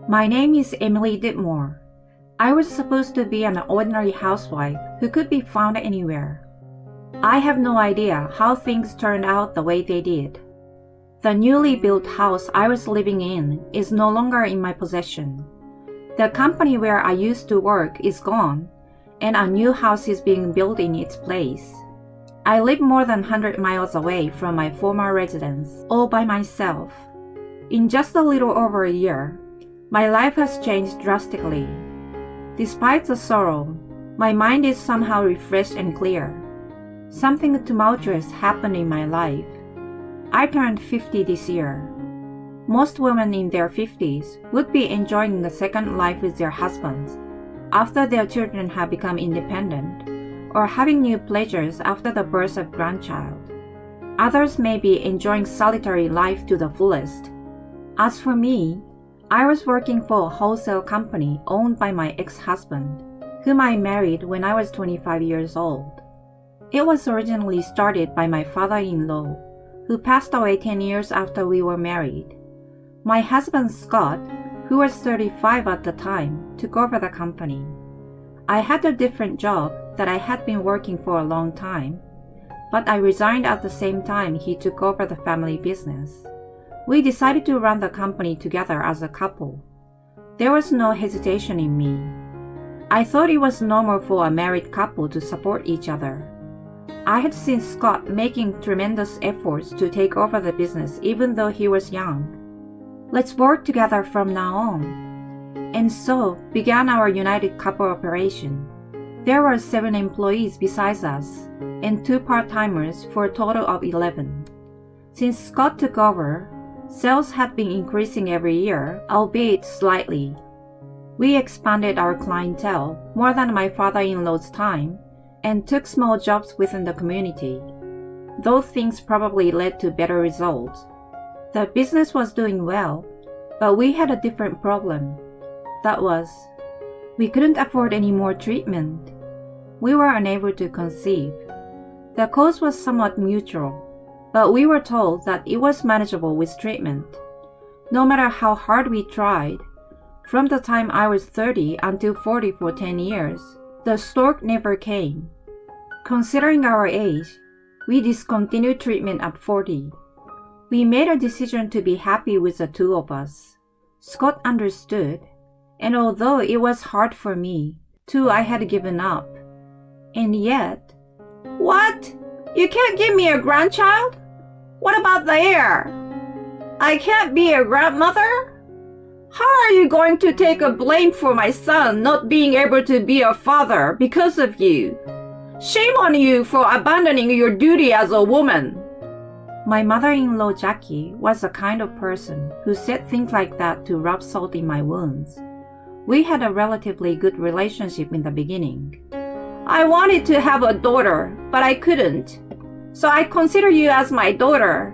My name is Emily Ditmore. I was supposed to be an ordinary housewife who could be found anywhere. I have no idea how things turned out the way they did. The newly built house I was living in is no longer in my possession. The company where I used to work is gone, and a new house is being built in its place. I live more than 100 miles away from my former residence, all by myself. In just a little over a year, my life has changed drastically. Despite the sorrow, my mind is somehow refreshed and clear. Something tumultuous happened in my life. I turned 50 this year. Most women in their 50s would be enjoying the second life with their husbands after their children have become independent, or having new pleasures after the birth of grandchild. Others may be enjoying solitary life to the fullest. As for me, I was working for a wholesale company owned by my ex-husband, whom I married when I was 25 years old. It was originally started by my father-in-law, who passed away 10 years after we were married. My husband Scott, who was 35 at the time, took over the company. I had a different job that I had been working for a long time, but I resigned at the same time he took over the family business. We decided to run the company together as a couple. There was no hesitation in me. I thought it was normal for a married couple to support each other. I had seen Scott making tremendous efforts to take over the business even though he was young. Let's work together from now on. And so began our united couple operation. There were 7 employees besides us, and 2 part-timers for a total of 11. Since Scott took over, sales had been increasing every year, albeit slightly. We expanded our clientele more than my father-in-law's time and took small jobs within the community. Those things probably led to better results. The business was doing well, but we had a different problem. That was, we couldn't afford any more treatment. We were unable to conceive. The cause was somewhat mutual, but we were told that it was manageable with treatment. No matter how hard we tried, from the time I was 30 until 40 for 10 years, the stork never came. Considering our age, we discontinued treatment at 40. We made a decision to be happy with the 2 of us. Scott understood, and although it was hard for me, too, I had given up. And yet, "What? You can't give me a grandchild? What about the heir? I can't be a grandmother? How are you going to take a blame for my son not being able to be a father because of you? Shame on you for abandoning your duty as a woman." My mother-in-law Jackie was the kind of person who said things like that to rub salt in my wounds. We had a relatively good relationship in the beginning. "I wanted to have a daughter, but I couldn't. So I consider you as my daughter."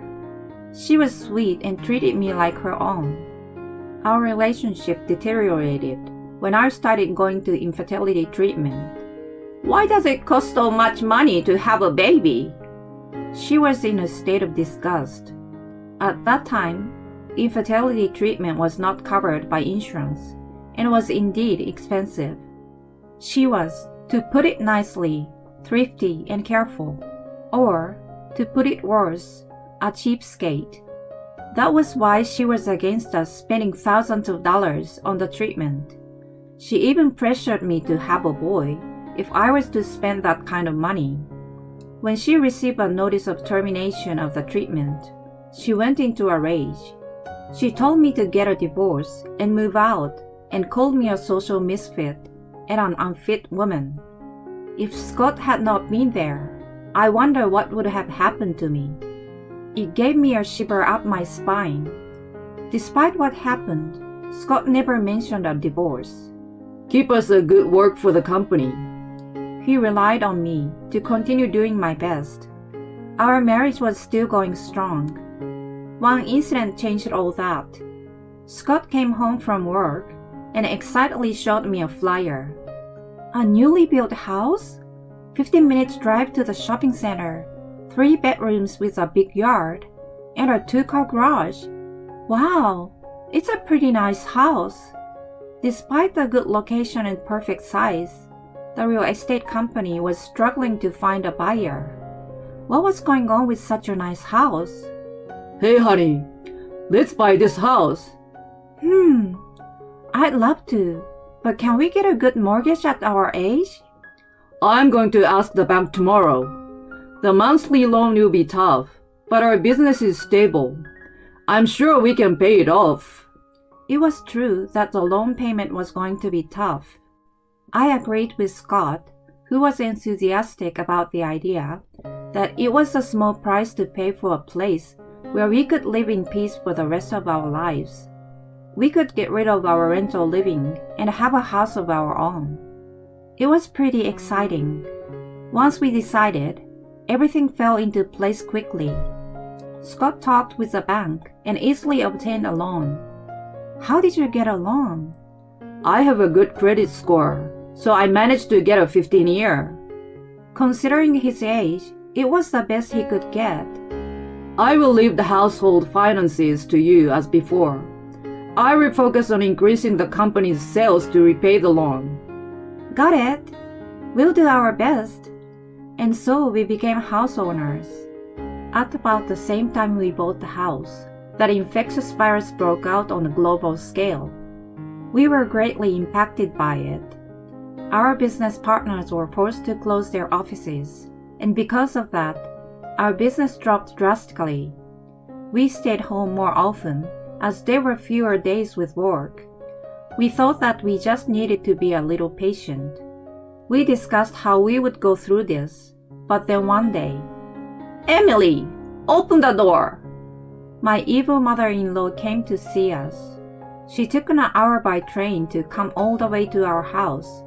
She was sweet and treated me like her own. Our relationship deteriorated when I started going to infertility treatment. "Why does it cost so much money to have a baby?" She was in a state of disgust. At that time, infertility treatment was not covered by insurance and was indeed expensive. She was, to put it nicely, thrifty and careful, or, to put it worse, a cheapskate. That was why she was against us spending thousands of dollars on the treatment. She even pressured me to have a boy if I was to spend that kind of money. When she received a notice of termination of the treatment, she went into a rage. She told me to get a divorce and move out, and called me a social misfit and an unfit woman. If Scott had not been there, I wonder what would have happened to me. It gave me a shiver up my spine. Despite what happened, Scott never mentioned a divorce. "Keep us a good work for the company." He relied on me to continue doing my best. Our marriage was still going strong. One incident changed all that. Scott came home from work and excitedly showed me a flyer. "A newly built house? 15 minutes drive to the shopping center, 3 bedrooms with a big yard, and a 2-car garage. Wow, it's a pretty nice house. Despite the good location and perfect size, the real estate company was struggling to find a buyer. What was going on with such a nice house? Hey honey, let's buy this house. I'd love to, but can we get a good mortgage at our age? I'm going to ask the bank tomorrow. The monthly loan will be tough, but our business is stable. I'm sure we can pay it off. It was true that the loan payment was going to be tough. I agreed with Scott, who was enthusiastic about the idea, that it was a small price to pay for a place where we could live in peace for the rest of our lives. We could get rid of our rental living and have a house of our own. It was pretty exciting. Once we decided, everything fell into place quickly. Scott talked with the bank and easily obtained a loan. How did you get a loan? I have a good credit score, so I managed to get a 15-year. Considering his age, it was the best he could get. I will leave the household finances to you as before. I will focus on increasing the company's sales to repay the loan. Got it. We'll do our best. And so we became house owners. At about the same time we bought the house, that infectious virus broke out on a global scale. We were greatly impacted by it. Our business partners were forced to close their offices, and because of that, our business dropped drastically. We stayed home more often, as there were fewer days with work. We thought that we just needed to be a little patient. We discussed how we would go through this, but then one day, "Emily, open the door!" My evil mother-in-law came to see us. She took an hour by train to come all the way to our house,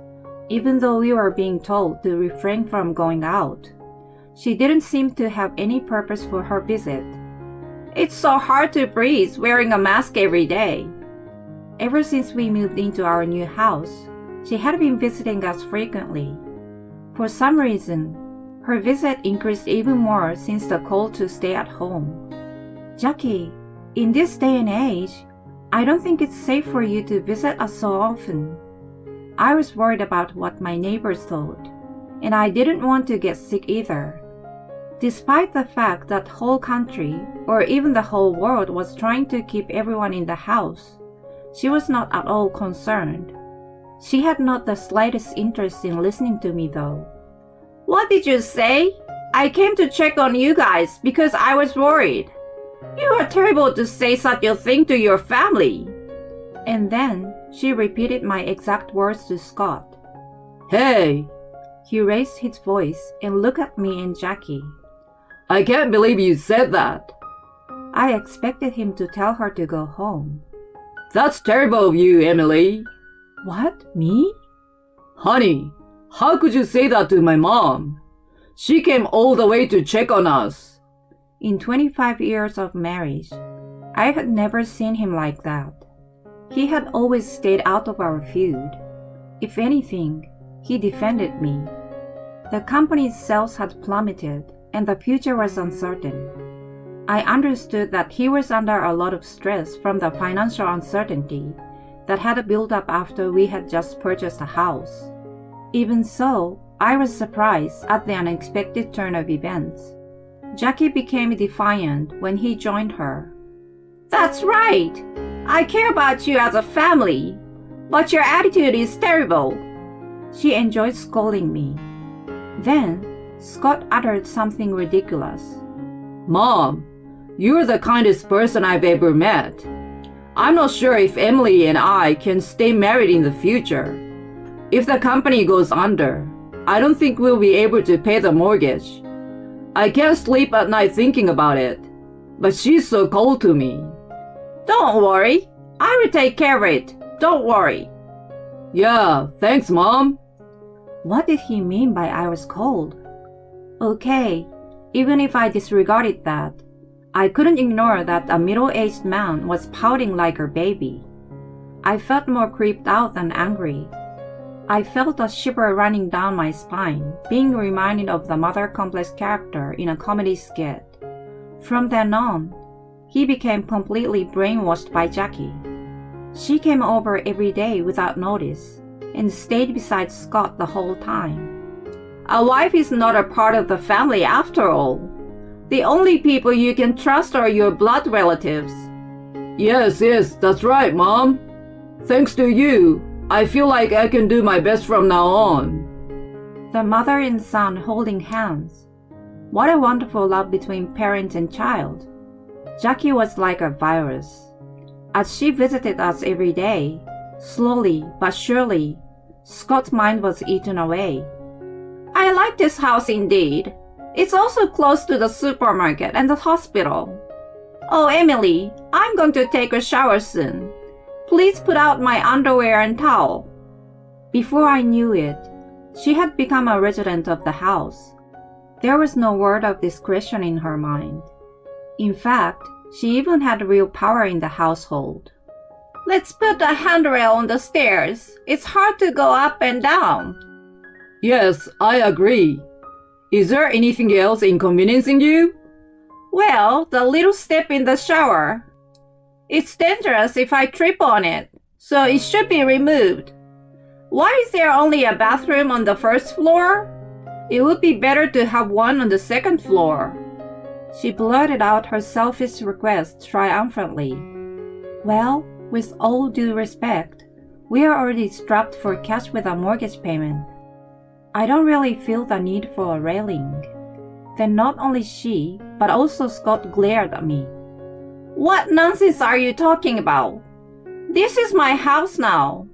even though we were being told to refrain from going out. She didn't seem to have any purpose for her visit. "It's so hard to breathe wearing a mask every day." Ever since we moved into our new house, she had been visiting us frequently. For some reason, her visit increased even more since the call to stay at home. "Jackie, in this day and age, I don't think it's safe for you to visit us so often." I was worried about what my neighbors thought, and I didn't want to get sick either. Despite the fact that the whole country, or even the whole world, was trying to keep everyone in the house, she was not at all concerned. She had not the slightest interest in listening to me though. "What did you say? I came to check on you guys because I was worried. You are terrible to say such a thing to your family." And then she repeated my exact words to Scott. Hey! He raised his voice and looked at me and Jackie. I can't believe you said that. I expected him to tell her to go home. That's terrible of you, Emily. What? Me? Honey, how could you say that to my mom? She came all the way to check on us. In 25 years of marriage, I had never seen him like that. He had always stayed out of our feud. If anything, he defended me. The company's sales had plummeted and the future was uncertain. I understood that he was under a lot of stress from the financial uncertainty that had built up after we had just purchased a house. Even so, I was surprised at the unexpected turn of events. Jackie became defiant when he joined her. That's right! I care about you as a family, but your attitude is terrible. She enjoyed scolding me. Then, Scott uttered something ridiculous. Mom, you're the kindest person I've ever met. I'm not sure if Emily and I can stay married in the future. If the company goes under, I don't think we'll be able to pay the mortgage. I can't sleep at night thinking about it, but she's so cold to me. Don't worry, I will take care of it. Don't worry. Yeah, thanks, Mom. What did he mean by I was cold? Okay, even if I disregarded that, I couldn't ignore that a middle-aged man was pouting like a baby. I felt more creeped out than angry. I felt a shiver running down my spine, being reminded of the mother complex character in a comedy skit. From then on, he became completely brainwashed by Jackie. She came over every day without notice and stayed beside Scott the whole time. A wife is not a part of the family after all. The only people you can trust are your blood relatives. Yes, that's right, Mom. Thanks to you, I feel like I can do my best from now on. The mother and son holding hands. What a wonderful love between parent and child. Jackie was like a virus. As she visited us every day, slowly but surely, Scott's mind was eaten away. I like this house indeed. It's also close to the supermarket and the hospital. Oh, Emily, I'm going to take a shower soon. Please put out my underwear and towel. Before I knew it, she had become a resident of the house. There was no word of discretion in her mind. In fact, she even had real power in the household. Let's put a handrail on the stairs. It's hard to go up and down. Yes, I agree. Is there anything else inconveniencing you? Well, the little step in the shower. It's dangerous if I trip on it, so it should be removed. Why is there only a bathroom on the first floor? It would be better to have one on the second floor. She blurted out her selfish request triumphantly. Well, with all due respect, we are already strapped for cash with a mortgage payment. I don't really feel the need for a railing. Then not only she, but also Scott glared at me. What nonsense are you talking about? This is my house now.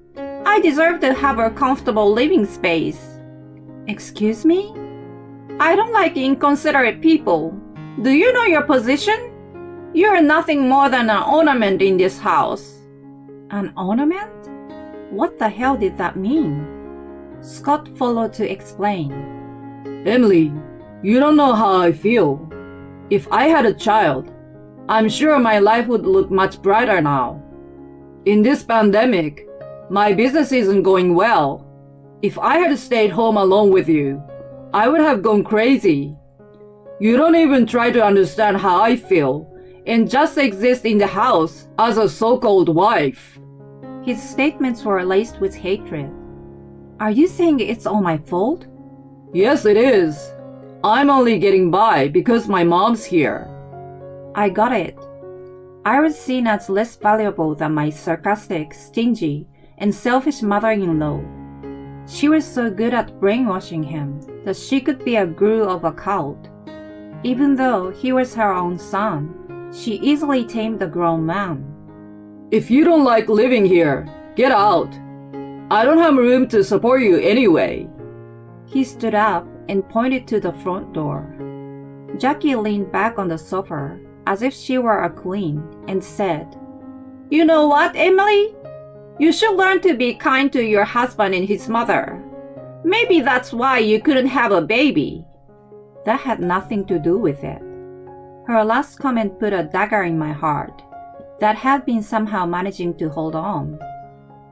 I deserve to have a comfortable living space. Excuse me? I don't like inconsiderate people. Do you know your position? You're nothing more than an ornament in this house. An ornament? What the hell did that mean? Scott followed to explain. Emily, you don't know how I feel. If I had a child, I'm sure my life would look much brighter now. In this pandemic, my business isn't going well. If I had stayed home alone with you, I would have gone crazy. You don't even try to understand how I feel and just exist in the house as a so-called wife. His statements were laced with hatred. Are you saying it's all my fault? Yes, it is. I'm only getting by because my mom's here. I got it. I was seen as less valuable than my sarcastic, stingy, and selfish mother-in-law. She was so good at brainwashing him that she could be a guru of a cult. Even though he was her own son, she easily tamed a grown man. If you don't like living here, get out. I don't have room to support you anyway. He stood up and pointed to the front door. Jackie leaned back on the sofa as if she were a queen and said, You know what, Emily? You should learn to be kind to your husband and his mother. Maybe that's why you couldn't have a baby. That had nothing to do with it. Her last comment put a dagger in my heart that had been somehow managing to hold on.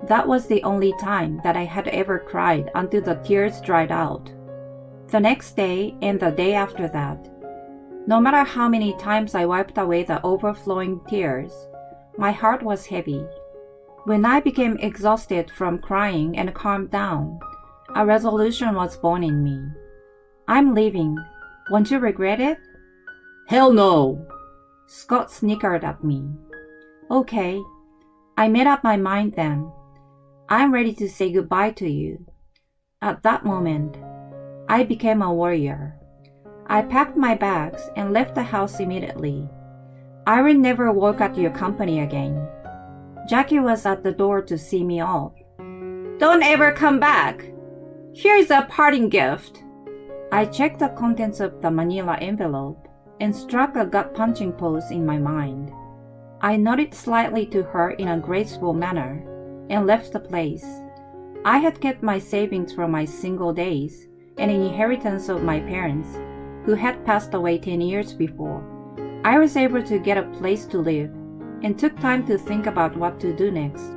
That was the only time that I had ever cried until the tears dried out. The next day and the day after that, no matter how many times I wiped away the overflowing tears, my heart was heavy. When I became exhausted from crying and calmed down, a resolution was born in me. I'm leaving. Won't you regret it? Hell no. Scott snickered at me. Okay. I made up my mind then. I'm ready to say goodbye to you. At that moment, I became a warrior. I packed my bags and left the house immediately. I will never work at your company again. Jackie was at the door to see me off. Don't ever come back. Here's a parting gift. I checked the contents of the manila envelope and struck a gut-punching pose in my mind. I nodded slightly to her in a graceful manner and left the place. I had kept my savings from my single days and an inheritance of my parents, who had passed away 10 years before. I was able to get a place to live and took time to think about what to do next.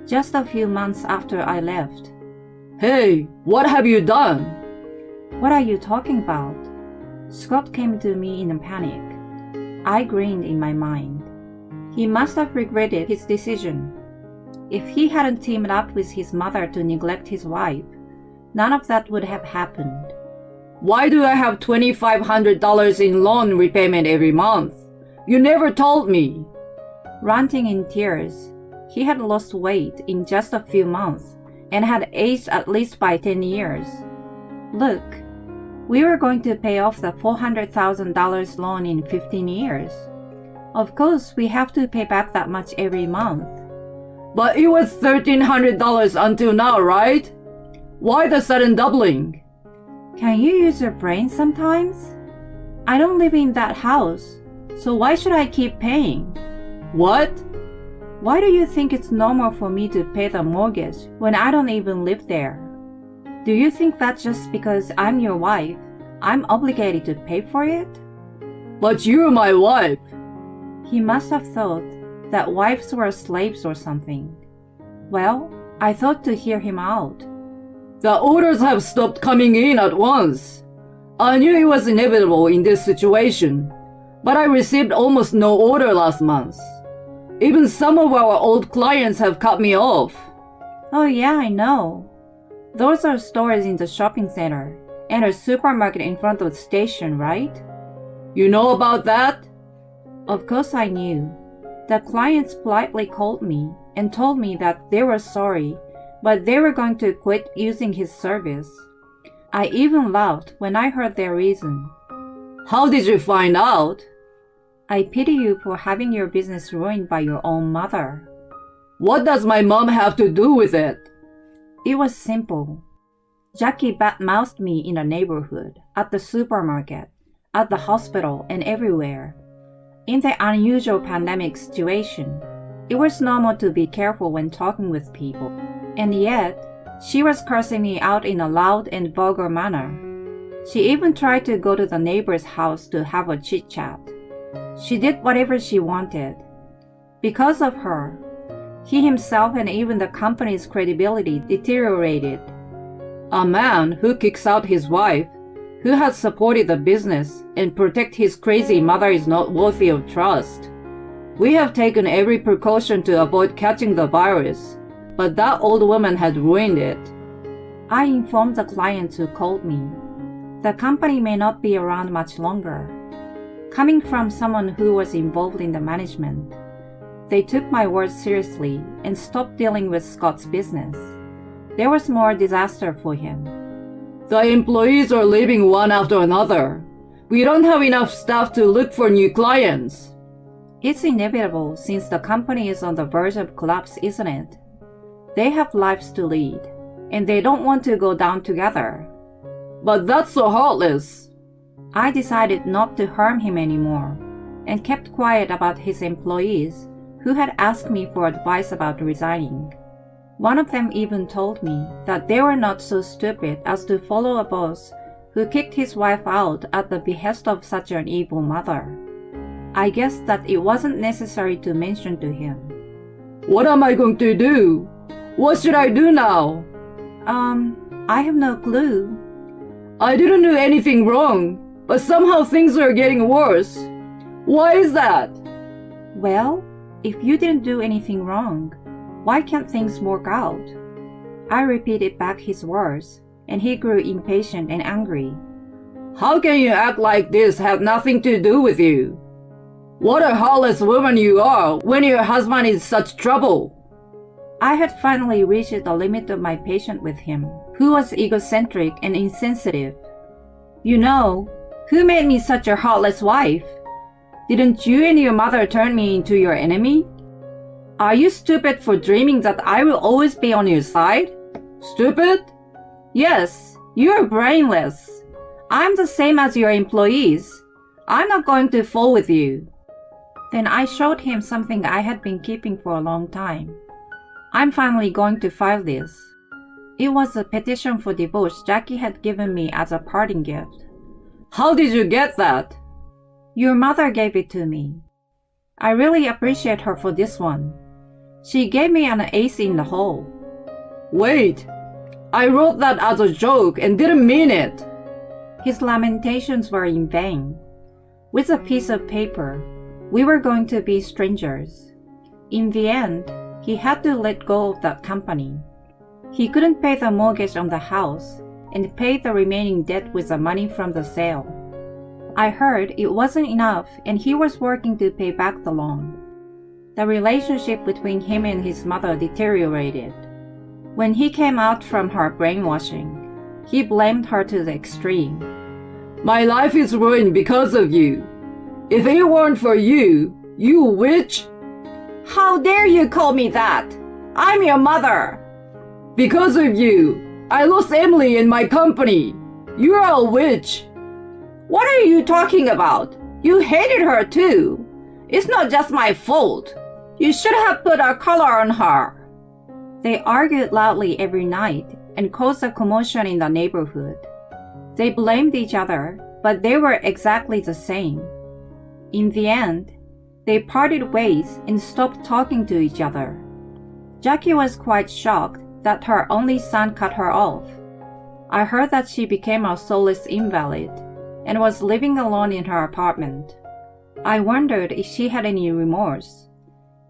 Just a few months after I left. Hey, what have you done? What are you talking about? Scott came to me in a panic. I grinned in my mind. He must have regretted his decision. If he hadn't teamed up with his mother to neglect his wife, none of that would have happened. Why do I have $2,500 in loan repayment every month? You never told me. Ranting in tears, he had lost weight in just a few months and had aged at least by 10 years. Look, we were going to pay off the $400,000 loan in 15 years. Of course, we have to pay back that much every month. But it was $1,300 until now, right? Why the sudden doubling? Can you use your brain sometimes? I don't live in that house, so why should I keep paying? What? Why do you think it's normal for me to pay the mortgage when I don't even live there? Do you think that just because I'm your wife, I'm obligated to pay for it? But you're my wife. He must have thought that wives were slaves or something. Well, I thought to hear him out. The orders have stopped coming in at once. I knew it was inevitable in this situation, but I received almost no order last month. Even some of our old clients have cut me off. Oh yeah, I know. Those are stores in the shopping center and a supermarket in front of the station, right? You know about that? Of course I knew. The clients politely called me and told me that they were sorry, but they were going to quit using his service. I even laughed when I heard their reason. How did you find out? I pity you for having your business ruined by your own mother. What does my mom have to do with it? It was simple. Jackie bad-mouthed me in the neighborhood, at the supermarket, at the hospital, and everywhere. In the unusual pandemic situation, it was normal to be careful when talking with people. And yet, she was cursing me out in a loud and vulgar manner. She even tried to go to the neighbor's house to have a chit-chat. She did whatever she wanted. Because of her, he himself and even the company's credibility deteriorated. A man who kicks out his wife, who has supported the business and protect his crazy mother is not worthy of trust. We have taken every precaution to avoid catching the virus, but that old woman had ruined it. I informed the clients who called me. The company may not be around much longer. Coming from someone who was involved in the management, they took my words seriously and stopped dealing with Scott's business. There was more disaster for him. The employees are leaving one after another. We don't have enough staff to look for new clients. It's inevitable since the company is on the verge of collapse, isn't it? They have lives to lead, and they don't want to go down together. But that's so heartless. I decided not to harm him anymore, and kept quiet about his employees who had asked me for advice about resigning. One of them even told me that they were not so stupid as to follow a boss who kicked his wife out at the behest of such an evil mother. I guess that it wasn't necessary to mention to him. What am I going to do? What should I do now? I have no clue. I didn't do anything wrong, but somehow things are getting worse. Why is that? Well, if you didn't do anything wrong, why can't things work out? I repeated back his words, and he grew impatient and angry. How can you act like this have nothing to do with you? What a heartless woman you are when your husband is such trouble. I had finally reached the limit of my patience with him, who was egocentric and insensitive. You know, who made me such a heartless wife? Didn't you and your mother turn me into your enemy? Are you stupid for dreaming that I will always be on your side? Stupid? Yes, you're brainless. I'm the same as your employees. I'm not going to fall with you. Then I showed him something I had been keeping for a long time. I'm finally going to file this. It was a petition for divorce Jackie had given me as a parting gift. How did you get that? Your mother gave it to me. I really appreciate her for this one. She gave me an ace in the hole. Wait, I wrote that as a joke and didn't mean it. His lamentations were in vain. With a piece of paper, we were going to be strangers. In the end, He had to let go of that company. He couldn't pay the mortgage on the house and paid the remaining debt with the money from the sale. I heard it wasn't enough and he was working to pay back the loan. The relationship between him and his mother deteriorated. When he came out from her brainwashing, he blamed her to the extreme. My life is ruined because of you. If it weren't for you, you witch! How dare you call me that? I'm your mother! Because of you, I lost Emily and my company. You're a witch. What are you talking about? You hated her too. It's not just my fault. You should have put a collar on her. They argued loudly every night and caused a commotion in the neighborhood. They blamed each other, but they were exactly the same. In the end, they parted ways and stopped talking to each other. Jackie was quite shocked that her only son cut her off. I heard that she became a soulless invalid and was living alone in her apartment. I wondered if she had any remorse.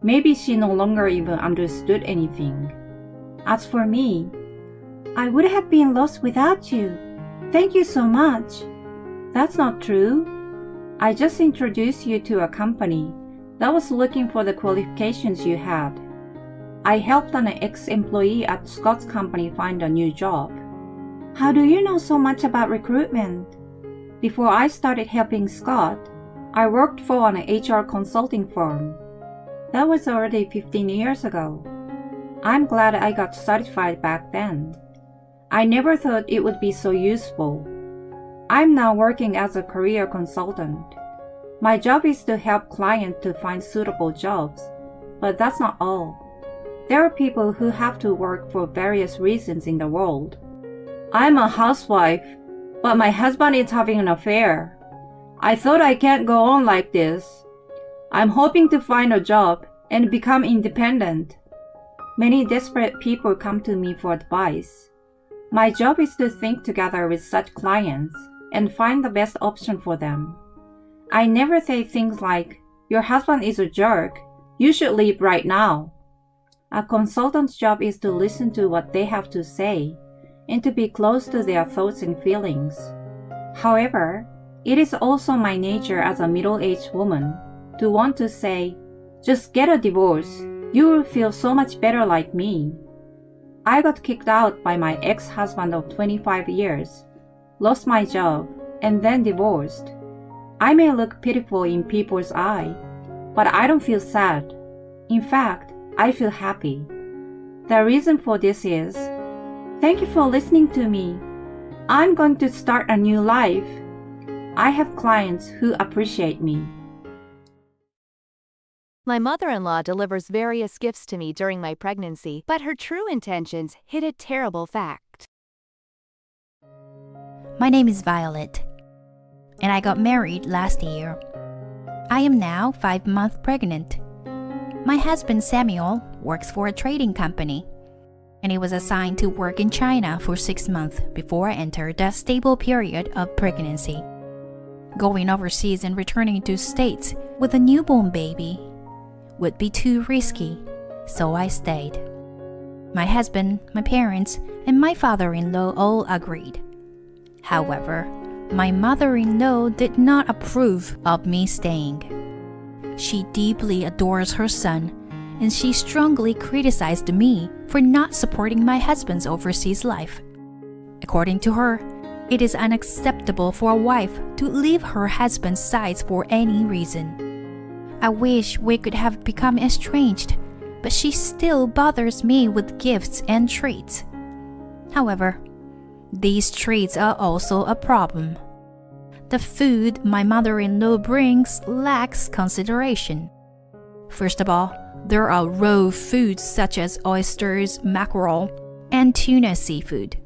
Maybe she no longer even understood anything. As for me, I would have been lost without you. Thank you so much. That's not true. I just introduced you to a company that was looking for the qualifications you had. I helped an ex-employee at Scott's company find a new job. How do you know so much about recruitment? Before I started helping Scott, I worked for an HR consulting firm. That was already 15 years ago. I'm glad I got certified back then. I never thought it would be so useful. I'm now working as a career consultant. My job is to help clients to find suitable jobs, but that's not all. There are people who have to work for various reasons in the world. I'm a housewife, but my husband is having an affair. I thought I can't go on like this. I'm hoping to find a job and become independent. Many desperate people come to me for advice. My job is to think together with such clients and find the best option for them. I never say things like, "Your husband is a jerk. You should leave right now." A consultant's job is to listen to what they have to say and to be close to their thoughts and feelings. However, it is also my nature as a middle-aged woman to want to say, "Just get a divorce. You will feel so much better like me." I got kicked out by my ex-husband of 25 years, lost my job, and then divorced. I may look pitiful in people's eye, but I don't feel sad. In fact, I feel happy. The reason for this is, thank you for listening to me. I'm going to start a new life. I have clients who appreciate me. My mother-in-law delivers various gifts to me during my pregnancy, but her true intentions hid a terrible fact. My name is Violet, and I got married last year. I am now 5 months pregnant. My husband Samuel works for a trading company, and he was assigned to work in China for 6 months before I entered the stable period of pregnancy. Going overseas and returning to States with a newborn baby would be too risky, so I stayed. My husband, my parents, and my father-in-law all agreed. However, my mother-in-law did not approve of me staying. She deeply adores her son, and she strongly criticized me for not supporting my husband's overseas life. According to her, it is unacceptable for a wife to leave her husband's side for any reason. I wish we could have become estranged, but she still bothers me with gifts and treats. However, these treats are also a problem. The food my mother-in-law brings lacks consideration. First of all, there are raw foods such as oysters, mackerel, and tuna seafood.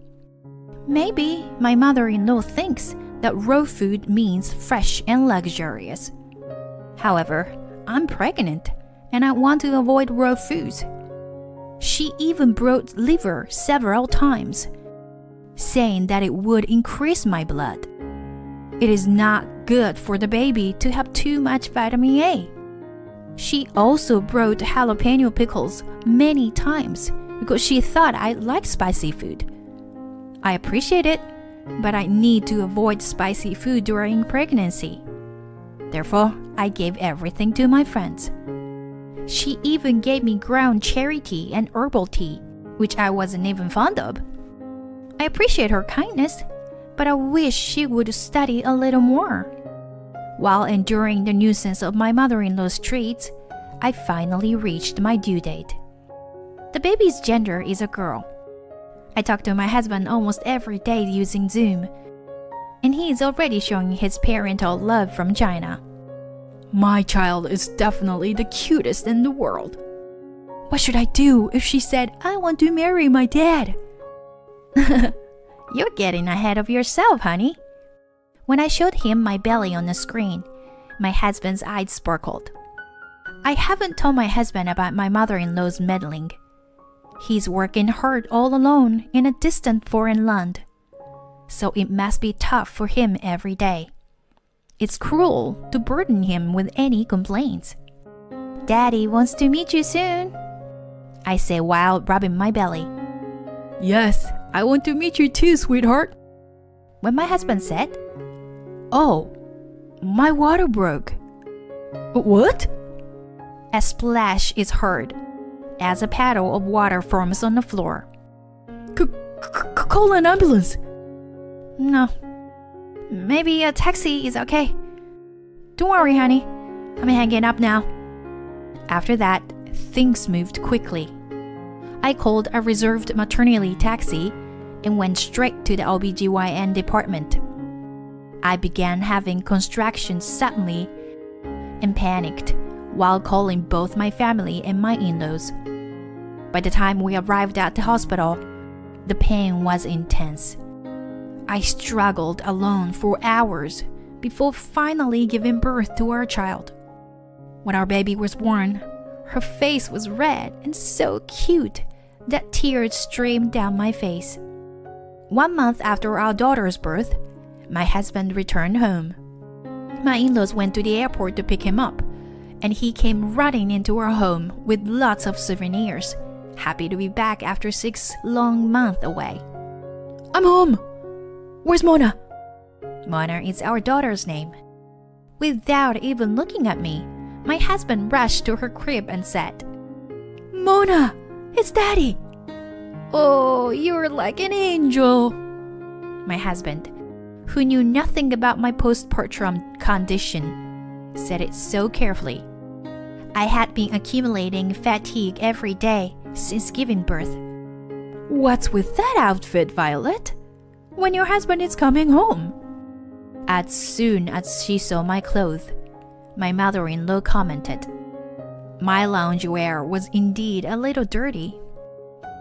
Maybe my mother-in-law thinks that raw food means fresh and luxurious. However, I'm pregnant and I want to avoid raw foods. She even brought liver several times, saying that it would increase my blood. It is not good for the baby to have too much vitamin A. She also brought jalapeno pickles many times because she thought I liked spicy food. I appreciate it, but I need to avoid spicy food during pregnancy. Therefore, I gave everything to my friends. She even gave me ground cherry tea and herbal tea, which I wasn't even fond of. I appreciate her kindness, but I wish she would study a little more. While enduring the nuisance of my mother-in-law's treats, I finally reached my due date. The baby's gender is a girl. I talk to my husband almost every day using Zoom, and he is already showing his parental love from China. My child is definitely the cutest in the world. What should I do if she said, I want to marry my dad? You're getting ahead of yourself, honey. When I showed him my belly on the screen, my husband's eyes sparkled. I haven't told my husband about my mother-in-law's meddling. He's working hard all alone in a distant foreign land, so it must be tough for him every day. It's cruel to burden him with any complaints. Daddy wants to meet you soon, I say while rubbing my belly. Yes, I want to meet you too, sweetheart. When my husband said, Oh, my water broke. What? A splash is heard as a paddle of water forms on the floor. Call an ambulance. No. Maybe a taxi is okay. Don't worry, honey. I'm hanging up now. After that, things moved quickly. I called a reserved maternity taxi and went straight to the OBGYN department. I began having contractions suddenly and panicked while calling both my family and my in-laws. By the time we arrived at the hospital, the pain was intense. I struggled alone for hours before finally giving birth to our child. When our baby was born, her face was red and so cute that tears streamed down my face. 1 month after our daughter's birth, my husband returned home. My in-laws went to the airport to pick him up, and he came running into our home with lots of souvenirs, happy to be back after 6 long months away. I'm home! Where's Mona? Mona is our daughter's name. Without even looking at me, my husband rushed to her crib and said, Mona, it's Daddy! Oh, you're like an angel! My husband, who knew nothing about my postpartum condition, said it so carefully. I had been accumulating fatigue every day since giving birth. What's with that outfit, Violet? When your husband is coming home? As soon as she saw my clothes, my mother-in-law commented. My loungewear was indeed a little dirty.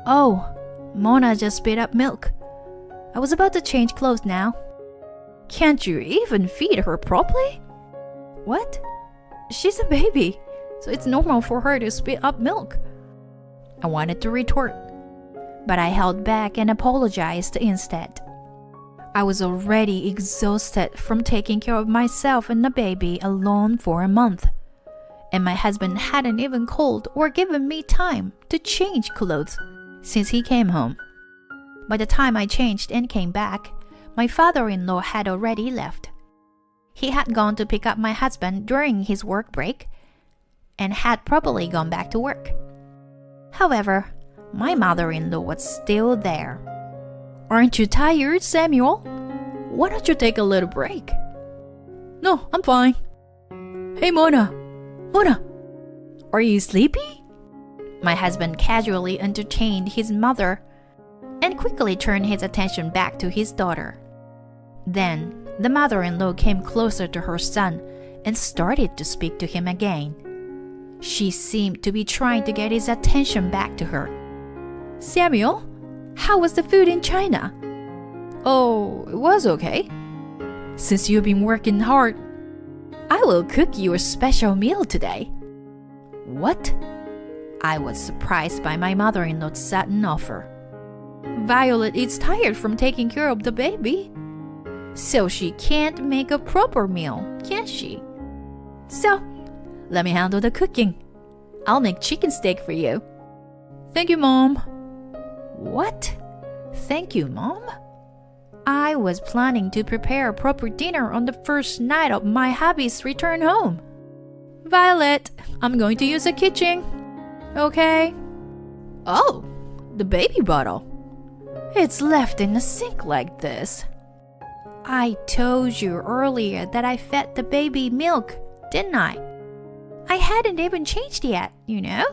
Oh, Mona just spit up milk. I was about to change clothes now. Can't you even feed her properly? What? She's a baby, so it's normal for her to spit up milk. I wanted to retort, but I held back and apologized instead. I was already exhausted from taking care of myself and the baby alone for a month, and my husband hadn't even called or given me time to change clothes since he came home. By the time I changed and came back, my father-in-law had already left. He had gone to pick up my husband during his work break and had probably gone back to work. However, my mother-in-law was still there. Aren't you tired, Samuel? Why don't you take a little break? No, I'm fine. Hey, Mona! Mona! Are you sleepy? My husband casually entertained his mother and quickly turned his attention back to his daughter. Then, the mother-in-law came closer to her son and started to speak to him again. She seemed to be trying to get his attention back to her. Samuel, how was the food in China? Oh, it was okay. Since you've been working hard, I will cook you a special meal today. What? I was surprised by my mother-in-law's sudden offer. Violet is tired from taking care of the baby, so she can't make a proper meal, can she? So, Let me handle the cooking. I'll make chicken steak for you. Thank you, Mom. What? Thank you, Mom? I was planning to prepare a proper dinner on the first night of my hubby's return home. Violet, I'm going to use the kitchen. Okay? Oh, the baby bottle. It's left in the sink like this. I told you earlier that I fed the baby milk, didn't I? I hadn't even changed yet, you know?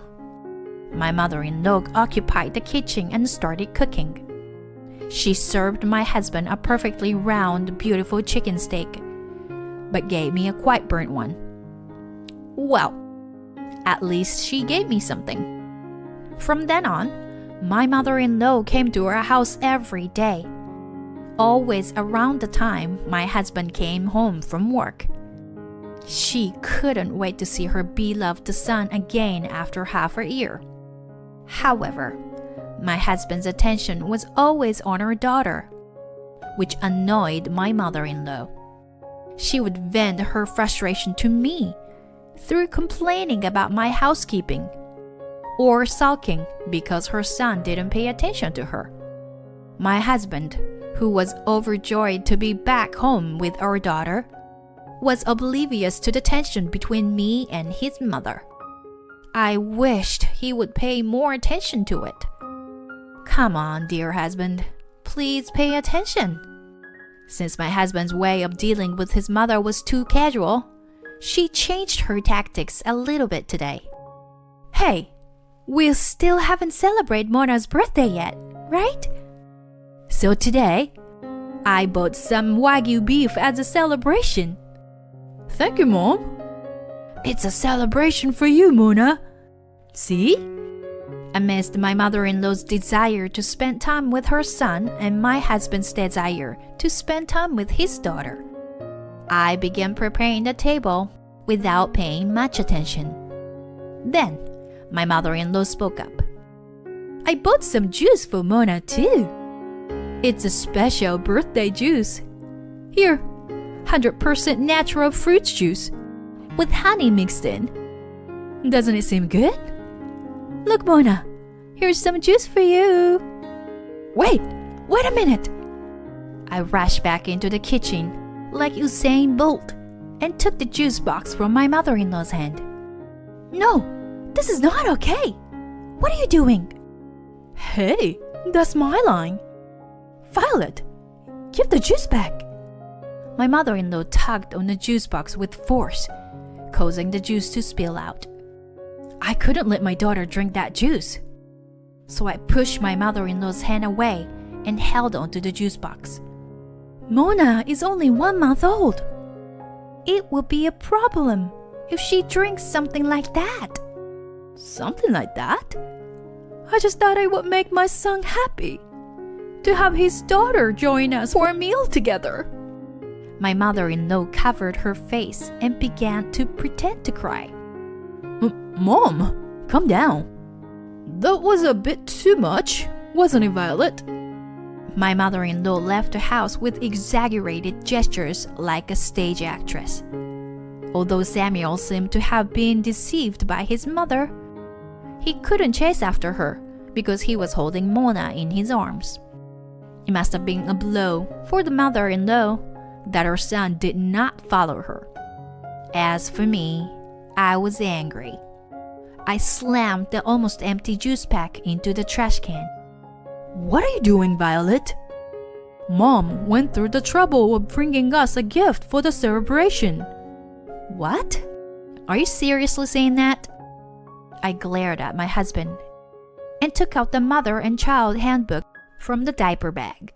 My mother-in-law occupied the kitchen and started cooking. She served my husband a perfectly round, beautiful chicken steak, but gave me a quite burnt one. Well, at least she gave me something. From then on, my mother-in-law came to our house every day, always around the time my husband came home from work. She couldn't wait to see her beloved son again after half a year. However, my husband's attention was always on our daughter, which annoyed my mother-in-law. She would vent her frustration to me through complaining about my housekeeping or sulking because her son didn't pay attention to her. My husband, who was overjoyed to be back home with our daughter, was oblivious to the tension between me and his mother. I wished he would pay more attention to it. Come on, dear husband, please pay attention. Since my husband's way of dealing with his mother was too casual, she changed her tactics a little bit today. Hey, we still haven't celebrated Mona's birthday yet, right? So today, I bought some Wagyu beef as a celebration. Thank you, Mom. It's a celebration for you, Mona. See? Amidst my mother-in-law's desire to spend time with her son and my husband's desire to spend time with his daughter, I began preparing the table without paying much attention. Then, my mother-in-law spoke up. I bought some juice for Mona too. It's a special birthday juice. Here, 100% natural fruit juice with honey mixed in. Doesn't it seem good? Look, Mona, here's some juice for you. Wait a minute. I rushed back into the kitchen like Usain Bolt and took the juice box from my mother-in-law's hand. No, this is not okay. What are you doing? Hey, that's my line. Violet, give the juice back. My mother-in-law tugged on the juice box with force, causing the juice to spill out. I couldn't let my daughter drink that juice. So I pushed my mother-in-law's hand away and held onto the juice box. Mona is only 1 month old. It will be a problem if she drinks something like that. Something like that? I just thought it would make my son happy to have his daughter join us for a meal together. My mother-in-law covered her face and began to pretend to cry. Mom, calm down. That was a bit too much, wasn't it, Violet? My mother-in-law left the house with exaggerated gestures like a stage actress. Although Samuel seemed to have been deceived by his mother, he couldn't chase after her because he was holding Mona in his arms. It must have been a blow for the mother-in-law that her son did not follow her. As for me, I was angry. I slammed the almost empty juice pack into the trash can. What are you doing, Violet? Mom went through the trouble of bringing us a gift for the celebration. What? Are you seriously saying that? I glared at my husband and took out the mother and child handbook from the diaper bag.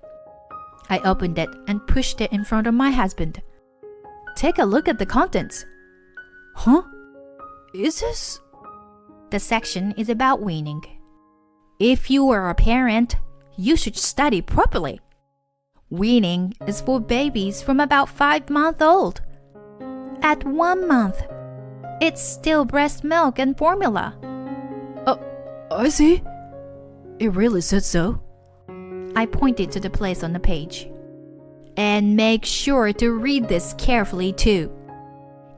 I opened it and pushed it in front of my husband. Take a look at the contents. Huh? Is this? The section is about weaning. If you are a parent, you should study properly. Weaning is for babies from about 5 months old. At 1 month, it's still breast milk and formula. I see. It really said so. I pointed to the place on the page. And make sure to read this carefully too.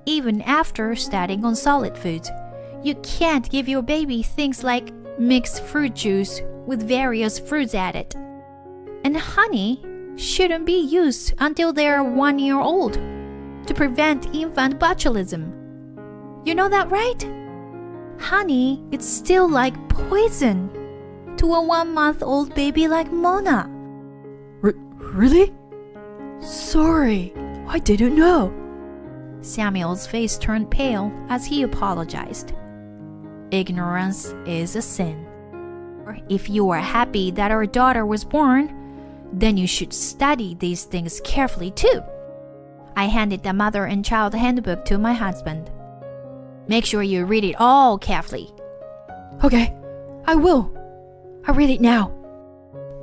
even after studying on solid foods, you can't give your baby things like mixed fruit juice with various fruits added. And honey shouldn't be used until they're 1 year old to prevent infant botulism. You know that, right? Honey, it's still like poison to a 1-month-old baby like Mona. Really? Sorry, I didn't know. Samuel's face turned pale as he apologized. Ignorance is a sin. If you are happy that our daughter was born, then you should study these things carefully too. I handed the mother and child handbook to my husband. Make sure you read it all carefully. Okay, I will. I'll read it now.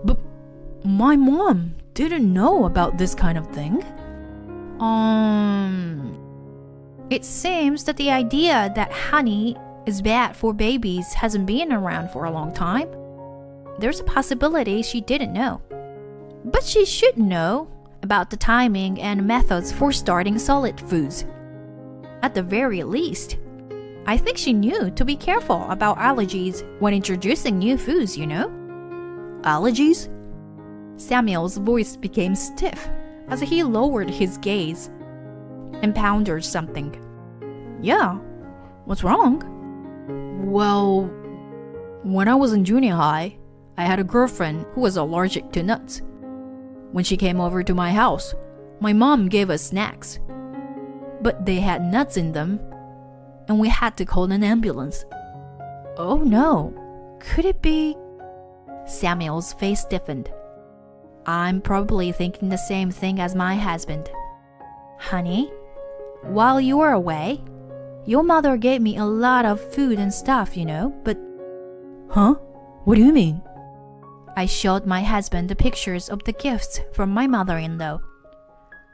But my mom didn't know about this kind of thing. It seems that the idea that honey is bad for babies hasn't been around for a long time. There's a possibility she didn't know. But she should know about the timing and methods for starting solid foods. At the very least, I think she knew to be careful about allergies when introducing new foods, you know? Allergies? Samuel's voice became stiff as he lowered his gaze and pondered something. Yeah, what's wrong? Well, when I was in junior high, I had a girlfriend who was allergic to nuts. When she came over to my house, my mom gave us snacks. But they had nuts in them, and we had to call an ambulance. Oh no, could it be? Samuel's face stiffened. I'm probably thinking the same thing as my husband. Honey, while you were away, your mother gave me a lot of food and stuff, you know, but... Huh? What do you mean? I showed my husband the pictures of the gifts from my mother-in-law.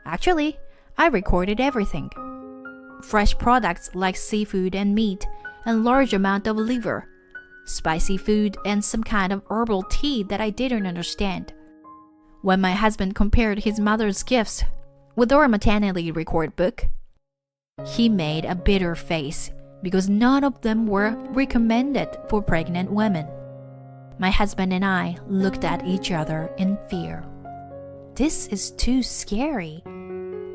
Actually, I recorded everything. Fresh products like seafood and meat and large amount of liver, spicy food and some kind of herbal tea that I didn't understand. When my husband compared his mother's gifts with our maternity record book, he made a bitter face because none of them were recommended for pregnant women. My husband and I looked at each other in fear. This is too scary.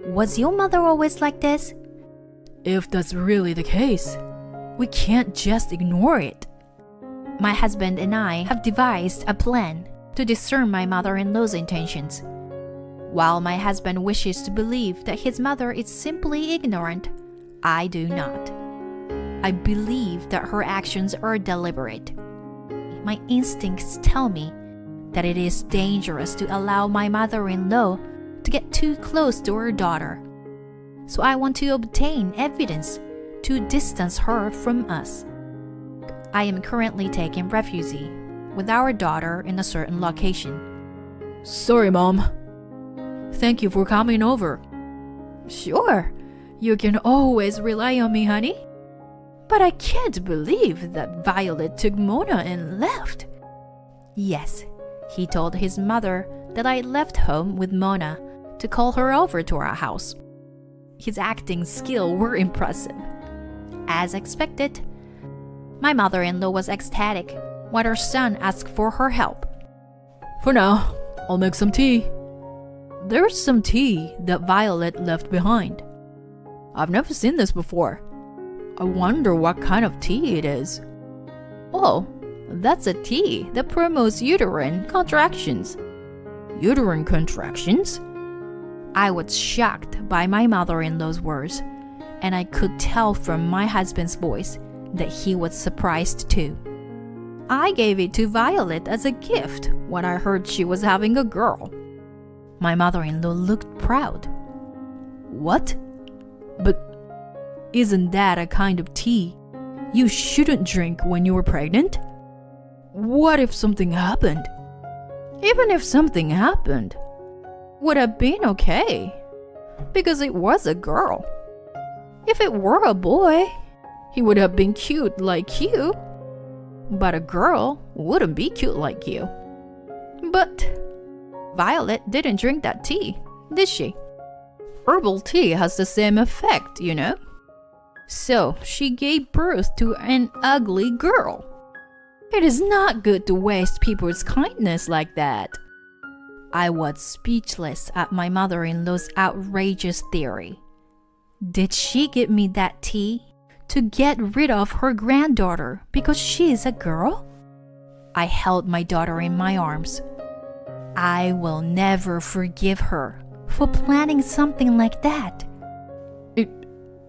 Was your mother always like this? If that's really the case, we can't just ignore it. My husband and I have devised a plan to discern my mother-in-law's intentions. While my husband wishes to believe that his mother is simply ignorant, I do not. I believe that her actions are deliberate. My instincts tell me that it is dangerous to allow my mother-in-law to get too close to her daughter. So I want to obtain evidence to distance her from us. I am currently taking refuge with our daughter in a certain location. Sorry, Mom. Thank you for coming over. Sure, you can always rely on me, honey. But I can't believe that Violet took Mona and left. Yes, he told his mother that I left home with Mona to call her over to our house. His acting skills were impressive. As expected, my mother-in-law was ecstatic when her son asked for her help. For now, I'll make some tea. There's some tea that Violet left behind. I've never seen this before. I wonder what kind of tea it is. Oh, that's a tea that promotes uterine contractions. Uterine contractions? I was shocked by my mother-in-law's words, and I could tell from my husband's voice that he was surprised too. I gave it to Violet as a gift when I heard she was having a girl. My mother-in-law looked proud. What? But isn't that a kind of tea you shouldn't drink when you were pregnant? What if something happened? Even if something happened, would have been okay, because it was a girl. If it were a boy, he would have been cute like you, but a girl wouldn't be cute like you. But Violet didn't drink that tea, did she? Herbal tea has the same effect, you know. So she gave birth to an ugly girl. It is not good to waste people's kindness like that. I was speechless at my mother-in-law's outrageous theory. Did she give me that tea to get rid of her granddaughter because she is a girl? I held my daughter in my arms. I will never forgive her for planning something like that.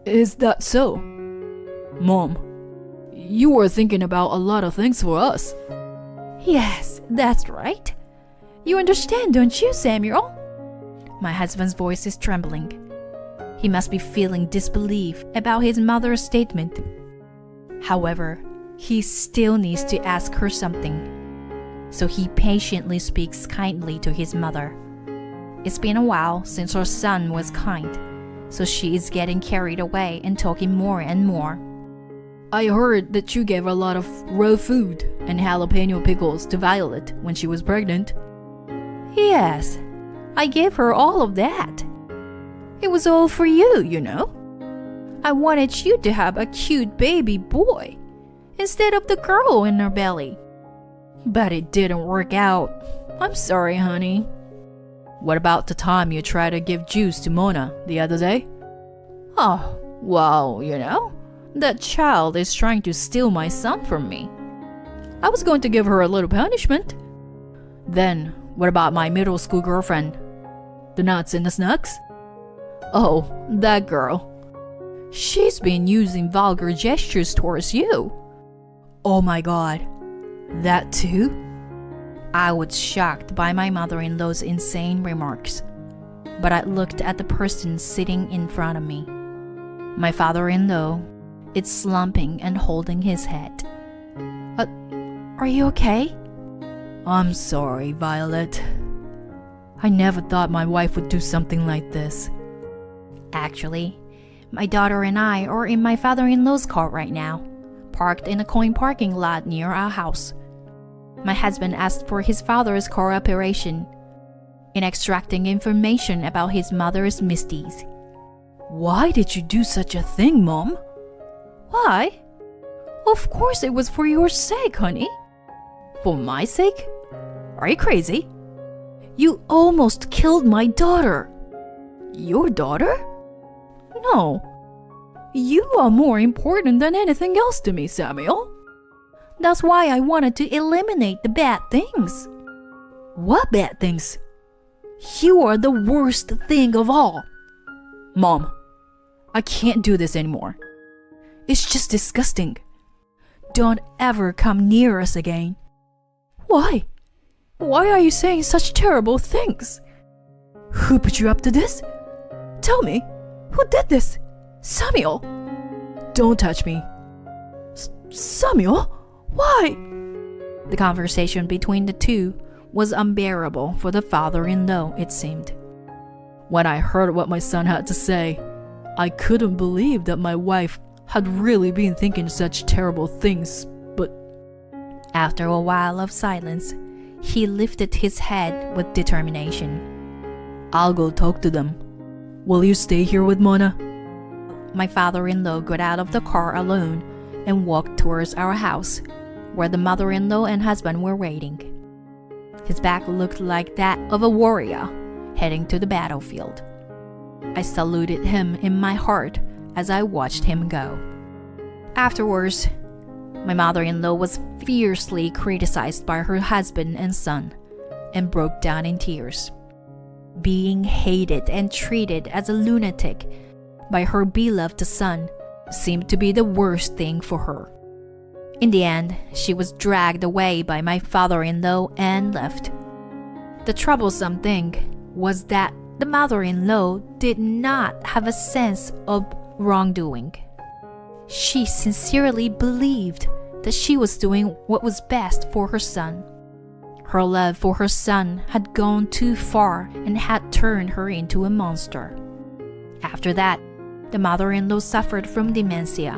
Is that so? Mom, you were thinking about a lot of things for us. Yes, that's right. You understand, don't you, Samuel? My husband's voice is trembling. He must be feeling disbelief about his mother's statement. However, he still needs to ask her something. So he patiently speaks kindly to his mother. It's been a while since her son was kind, so she is getting carried away and talking more and more. I heard that you gave a lot of raw food and jalapeno pickles to Violet when she was pregnant. Yes, I gave her all of that. It was all for you, you know. I wanted you to have a cute baby boy instead of the girl in her belly. But it didn't work out. I'm sorry, honey. What about the time you tried to give juice to Mona the other day? Oh, well, you know, that child is trying to steal my son from me. I was going to give her a little punishment. Then, what about my middle school girlfriend? The nuts and the snucks? Oh, that girl. She's been using vulgar gestures towards you. Oh my god. That too? I was shocked by my mother-in-law's insane remarks, but I looked at the person sitting in front of me. My father-in-law is slumping and holding his head. Are you okay? I'm sorry, Violet. I never thought my wife would do something like this. Actually, my daughter and I are in my father-in-law's car right now, parked in a coin parking lot near our house. My husband asked for his father's cooperation in extracting information about his mother's misdeeds. Why did you do such a thing, Mom? Why? Of course it was for your sake, honey. For my sake? Are you crazy? You almost killed my daughter. Your daughter? No. You are more important than anything else to me, Samuel. That's why I wanted to eliminate the bad things. What bad things? You are the worst thing of all. Mom, I can't do this anymore. It's just disgusting. Don't ever come near us again. Why? Why are you saying such terrible things? Who put you up to this? Tell me, who did this? Samuel! Don't touch me. Samuel? Why? The conversation between the two was unbearable for the father-in-law, it seemed. When I heard what my son had to say, I couldn't believe that my wife had really been thinking such terrible things, but... After a while of silence, he lifted his head with determination. I'll go talk to them. Will you stay here with Mona? My father-in-law got out of the car alone and walked towards our house, where the mother-in-law and husband were waiting. His back looked like that of a warrior heading to the battlefield. I saluted him in my heart as I watched him go. Afterwards, my mother-in-law was fiercely criticized by her husband and son and broke down in tears. Being hated and treated as a lunatic by her beloved son seemed to be the worst thing for her. In the end, she was dragged away by my father-in-law and left. The troublesome thing was that the mother-in-law did not have a sense of wrongdoing. She sincerely believed that she was doing what was best for her son. Her love for her son had gone too far and had turned her into a monster. After that, the mother-in-law suffered from dementia,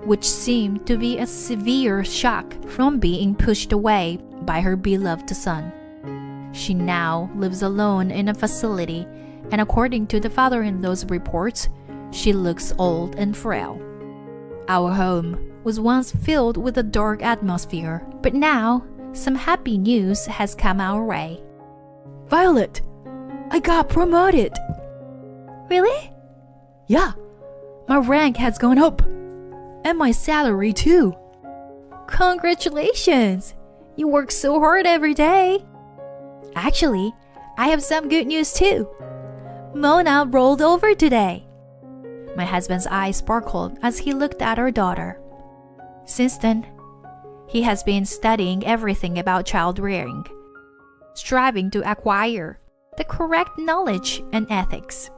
which seemed to be a severe shock from being pushed away by her beloved son. She now lives alone in a facility, and according to the father-in-law's reports, she looks old and frail. Our home was once filled with a dark atmosphere, but now some happy news has come our way. Violet, I got promoted. Really? Yeah, my rank has gone up. And my salary too. Congratulations! You work so hard every day. Actually, I have some good news too. Mona rolled over today. My husband's eyes sparkled as he looked at our daughter. Since then, he has been studying everything about child rearing, striving to acquire the correct knowledge and ethics.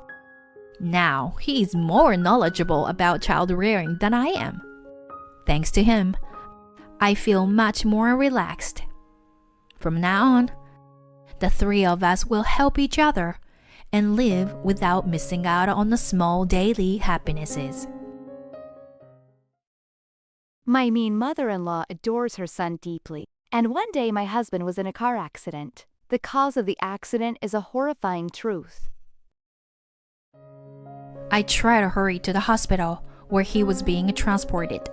Now, he is more knowledgeable about child rearing than I am. Thanks to him, I feel much more relaxed. From now on, the three of us will help each other and live without missing out on the small daily happinesses. My mean mother-in-law adores her son deeply, and one day my husband was in a car accident. The cause of the accident is a horrifying truth. I tried to hurry to the hospital where he was being transported,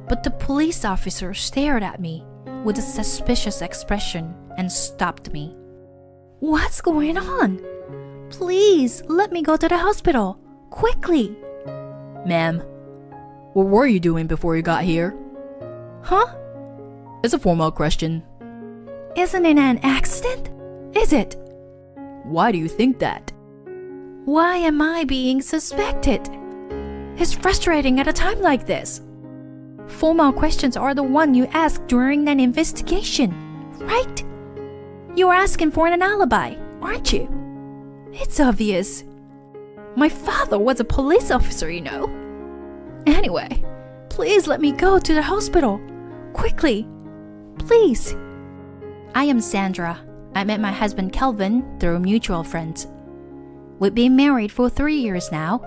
but the police officer stared at me with a suspicious expression and stopped me. What's going on? Please let me go to the hospital, quickly. Ma'am, what were you doing before you got here? Huh? It's a formal question. Isn't it an accident? Is it? Why do you think that? Why am I being suspected? It's frustrating at a time like this. Formal questions are the one you ask during an investigation, right? You're asking for an alibi, aren't you? It's obvious. My father was a police officer, you know. Anyway, please let me go to the hospital. Quickly. Please. I am Sandra. I met my husband Kelvin through mutual friends. We've been married for 3 years now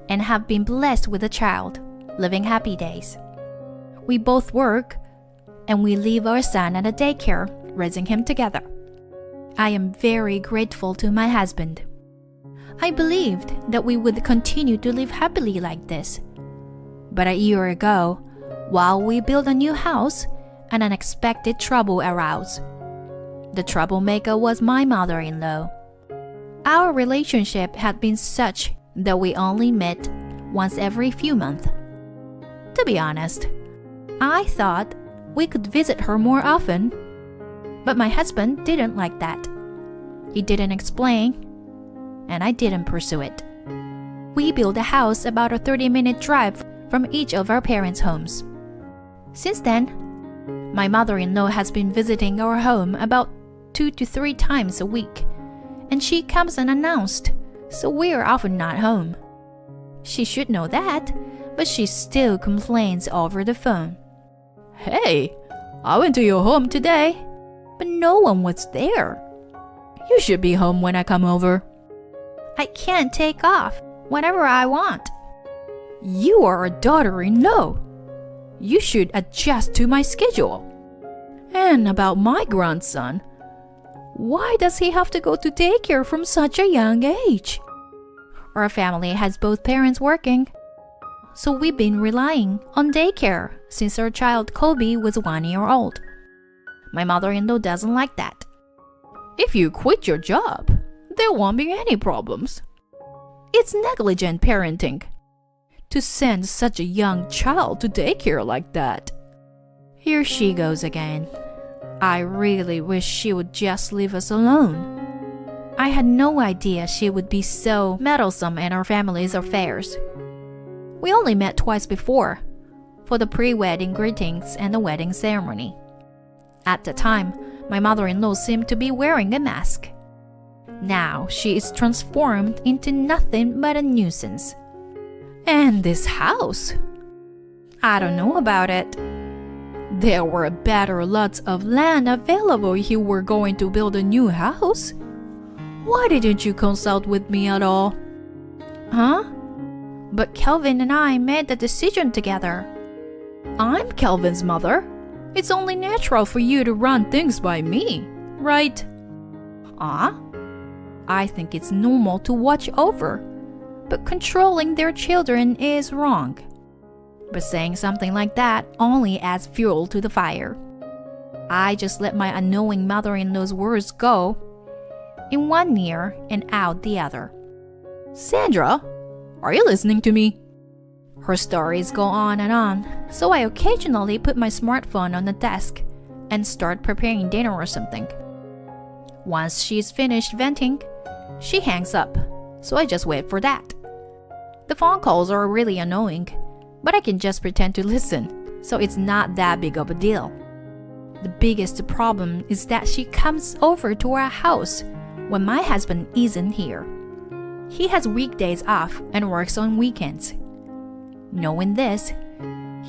and have been blessed with a child, living happy days. We both work and we leave our son at a daycare, raising him together. I am very grateful to my husband. I believed that we would continue to live happily like this. But a year ago, while we built a new house, an unexpected trouble arose. The troublemaker was my mother-in-law. Our relationship had been such that we only met once every few months. To be honest, I thought we could visit her more often, but my husband didn't like that. He didn't explain, and I didn't pursue it. We built a house about a 30-minute drive from each of our parents' homes. Since then, my mother-in-law has been visiting our home about 2 to 3 times a week, and she comes unannounced, so we're often not home. She should know that, but she still complains over the phone. Hey, I went to your home today, But no one was there. you should be home when I come over. I can't take off whenever I want. You are a daughter-in-law. You should adjust to my schedule. And about my grandson, why does he have to go to daycare from such a young age? Our family has both parents working, so we've been relying on daycare since our child Kobe was 1 year old. My mother-in-law doesn't like that. If you quit your job, there won't be any problems. It's negligent parenting to send such a young child to daycare like that. Here she goes again. I really wish she would just leave us alone. I had no idea she would be so meddlesome in our family's affairs. We only met twice before, for the pre-wedding greetings and the wedding ceremony. At the time, my mother-in-law seemed to be wearing a mask. Now she is transformed into nothing but a nuisance. And this house? I don't know about it. There were better lots of land available if you were going to build a new house. Why didn't you consult with me at all? Huh? But Kelvin and I made the decision together. I'm Kelvin's mother. It's only natural for you to run things by me, right? I think it's normal to watch over, but controlling their children is wrong. But saying something like that only adds fuel to the fire. I just let my unknowing mother-in-law's words go in one ear and out the other. Sandra, are you listening to me? Her stories go on and on, so I occasionally put my smartphone on the desk and start preparing dinner or something. Once she's finished venting, she hangs up, so I just wait for that. The phone calls are really annoying, but I can just pretend to listen, so it's not that big of a deal. The biggest problem is that she comes over to our house when my husband isn't here. He has weekdays off and works on weekends. Knowing this,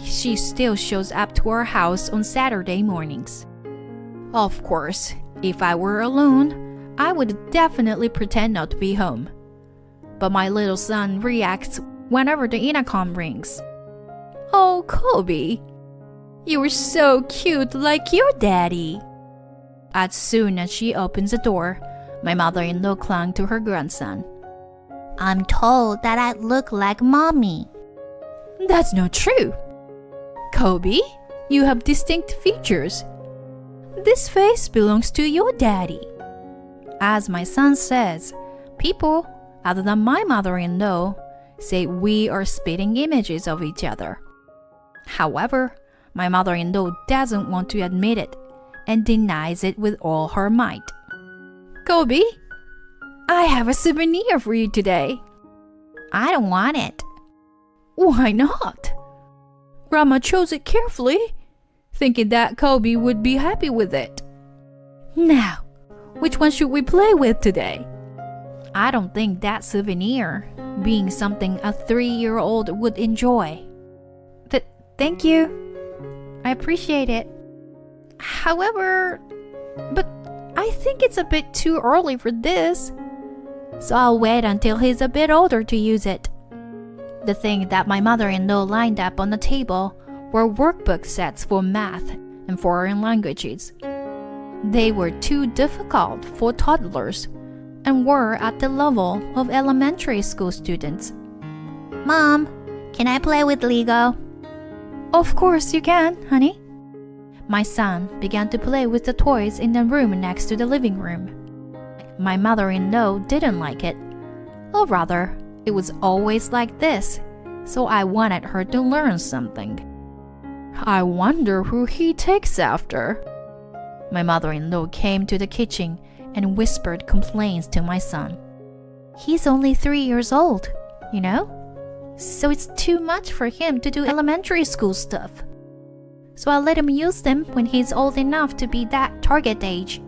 she still shows up to our house on Saturday mornings. Of course, if I were alone, I would definitely pretend not to be home. But my little son reacts whenever the intercom rings. Oh, Kobe, you were so cute like your daddy. As soon as she opens the door, my mother-in-law clung to her grandson. I'm told that I look like mommy. That's not true. Kobe, you have distinct features. This face belongs to your daddy. As my son says, people, other than my mother-in-law, say we are spitting images of each other. However, my mother-in-law doesn't want to admit it and denies it with all her might. Kobe, I have a souvenir for you today. I don't want it. Why not? Grandma chose it carefully, thinking that Kobe would be happy with it. Now, which one should we play with today? I don't think that souvenir, being something a 3-year-old would enjoy. Thank you. I appreciate it. However, but I think it's a bit too early for this. So I'll wait until he's a bit older to use it. The thing that my mother-in-law lined up on the table were workbook sets for math and foreign languages. They were too difficult for toddlers and were at the level of elementary school students. Mom, can I play with Lego? Of course you can, honey. My son began to play with the toys in the room next to the living room. My mother-in-law didn't like it. Or rather, it was always like this, so I wanted her to learn something. I wonder who he takes after. My mother-in-law came to the kitchen and whispered complaints to my son. He's only 3 years old, you know? So it's too much for him to do elementary school stuff. So I'll let him use them when he's old enough to be that target age.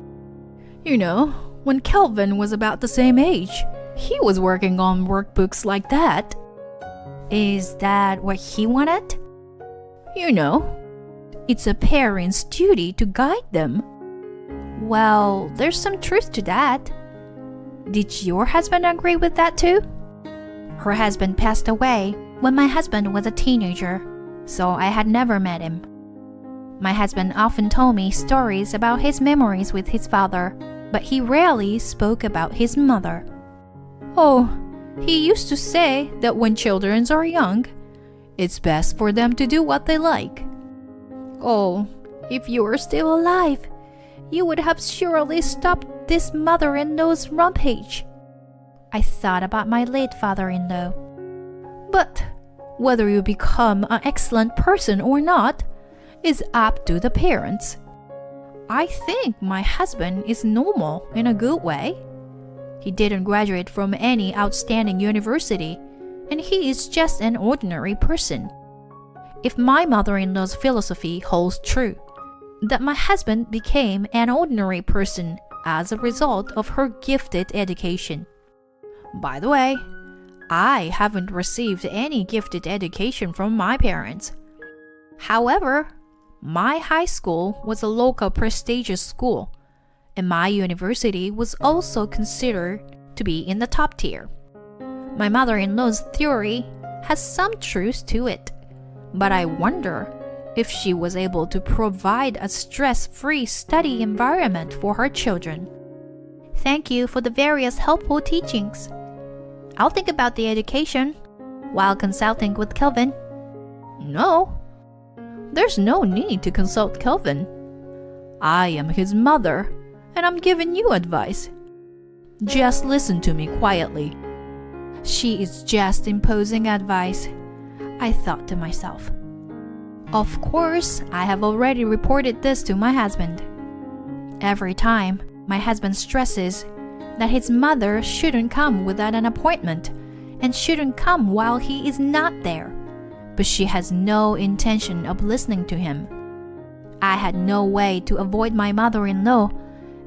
You know, when Kelvin was about the same age, he was working on workbooks like that. Is that what he wanted? You know, it's a parent's duty to guide them. Well, there's some truth to that. Did your husband agree with that too? Her husband passed away when my husband was a teenager, so I had never met him. My husband often told me stories about his memories with his father, but he rarely spoke about his mother. Oh, he used to say that when children are young, it's best for them to do what they like. Oh, if you were still alive, you would have surely stopped this mother-in-law's rampage. I thought about my late father-in-law. But whether you become an excellent person or not is up to the parents. I think my husband is normal in a good way. He didn't graduate from any outstanding university, and he is just an ordinary person. If my mother-in-law's philosophy holds true, that my husband became an ordinary person as a result of her gifted education. By the way, I haven't received any gifted education from my parents. However, my high school was a local prestigious school, and my university was also considered to be in the top tier. My mother-in-law's theory has some truth to it, but I wonder if she was able to provide a stress-free study environment for her children. Thank you for the various helpful teachings. I'll think about the education while consulting with Kelvin. No. There's no need to consult Kelvin. I am his mother, and I'm giving you advice. Just listen to me quietly. She is just imposing advice, I thought to myself. Of course, I have already reported this to my husband. Every time, my husband stresses that his mother shouldn't come without an appointment and shouldn't come while he is not there. But she has no intention of listening to him. I had no way to avoid my mother-in-law,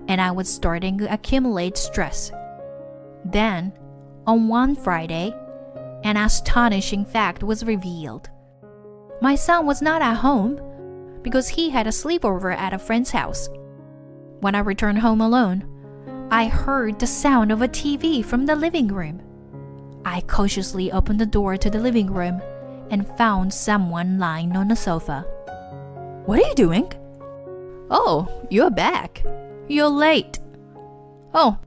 and I was starting to accumulate stress. Then, on one Friday, an astonishing fact was revealed. My son was not at home because he had a sleepover at a friend's house. When I returned home alone, I heard the sound of a TV from the living room. I cautiously opened the door to the living room and found someone lying on the sofa. What are you doing? Oh, you're back. You're late. Oh,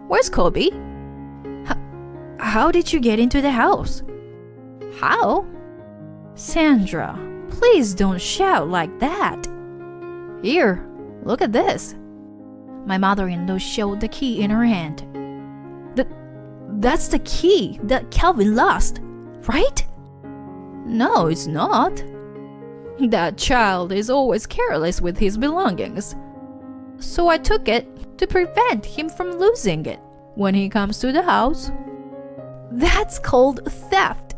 where's Kobe? How did you get into the house? How? Sandra, please don't shout like that. Here, look at this. My mother-in-law showed the key in her hand. That's the key that Kelvin lost, right? No, it's not. That child is always careless with his belongings. So I took it to prevent him from losing it when he comes to the house. That's called theft.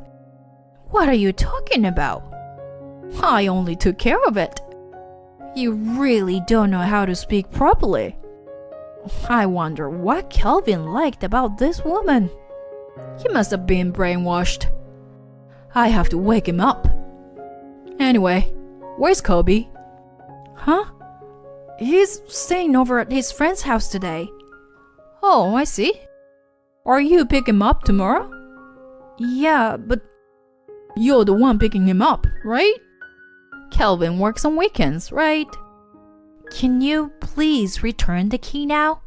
What are you talking about? I only took care of it. You really don't know how to speak properly. I wonder what Kelvin liked about this woman. He must have been brainwashed. I have to wake him up. Anyway, where's Kobe? Huh? He's staying over at his friend's house today. Oh, I see. Are you picking him up tomorrow? Yeah, but you're the one picking him up, right? Kelvin works on weekends, right? Can you please return the key now?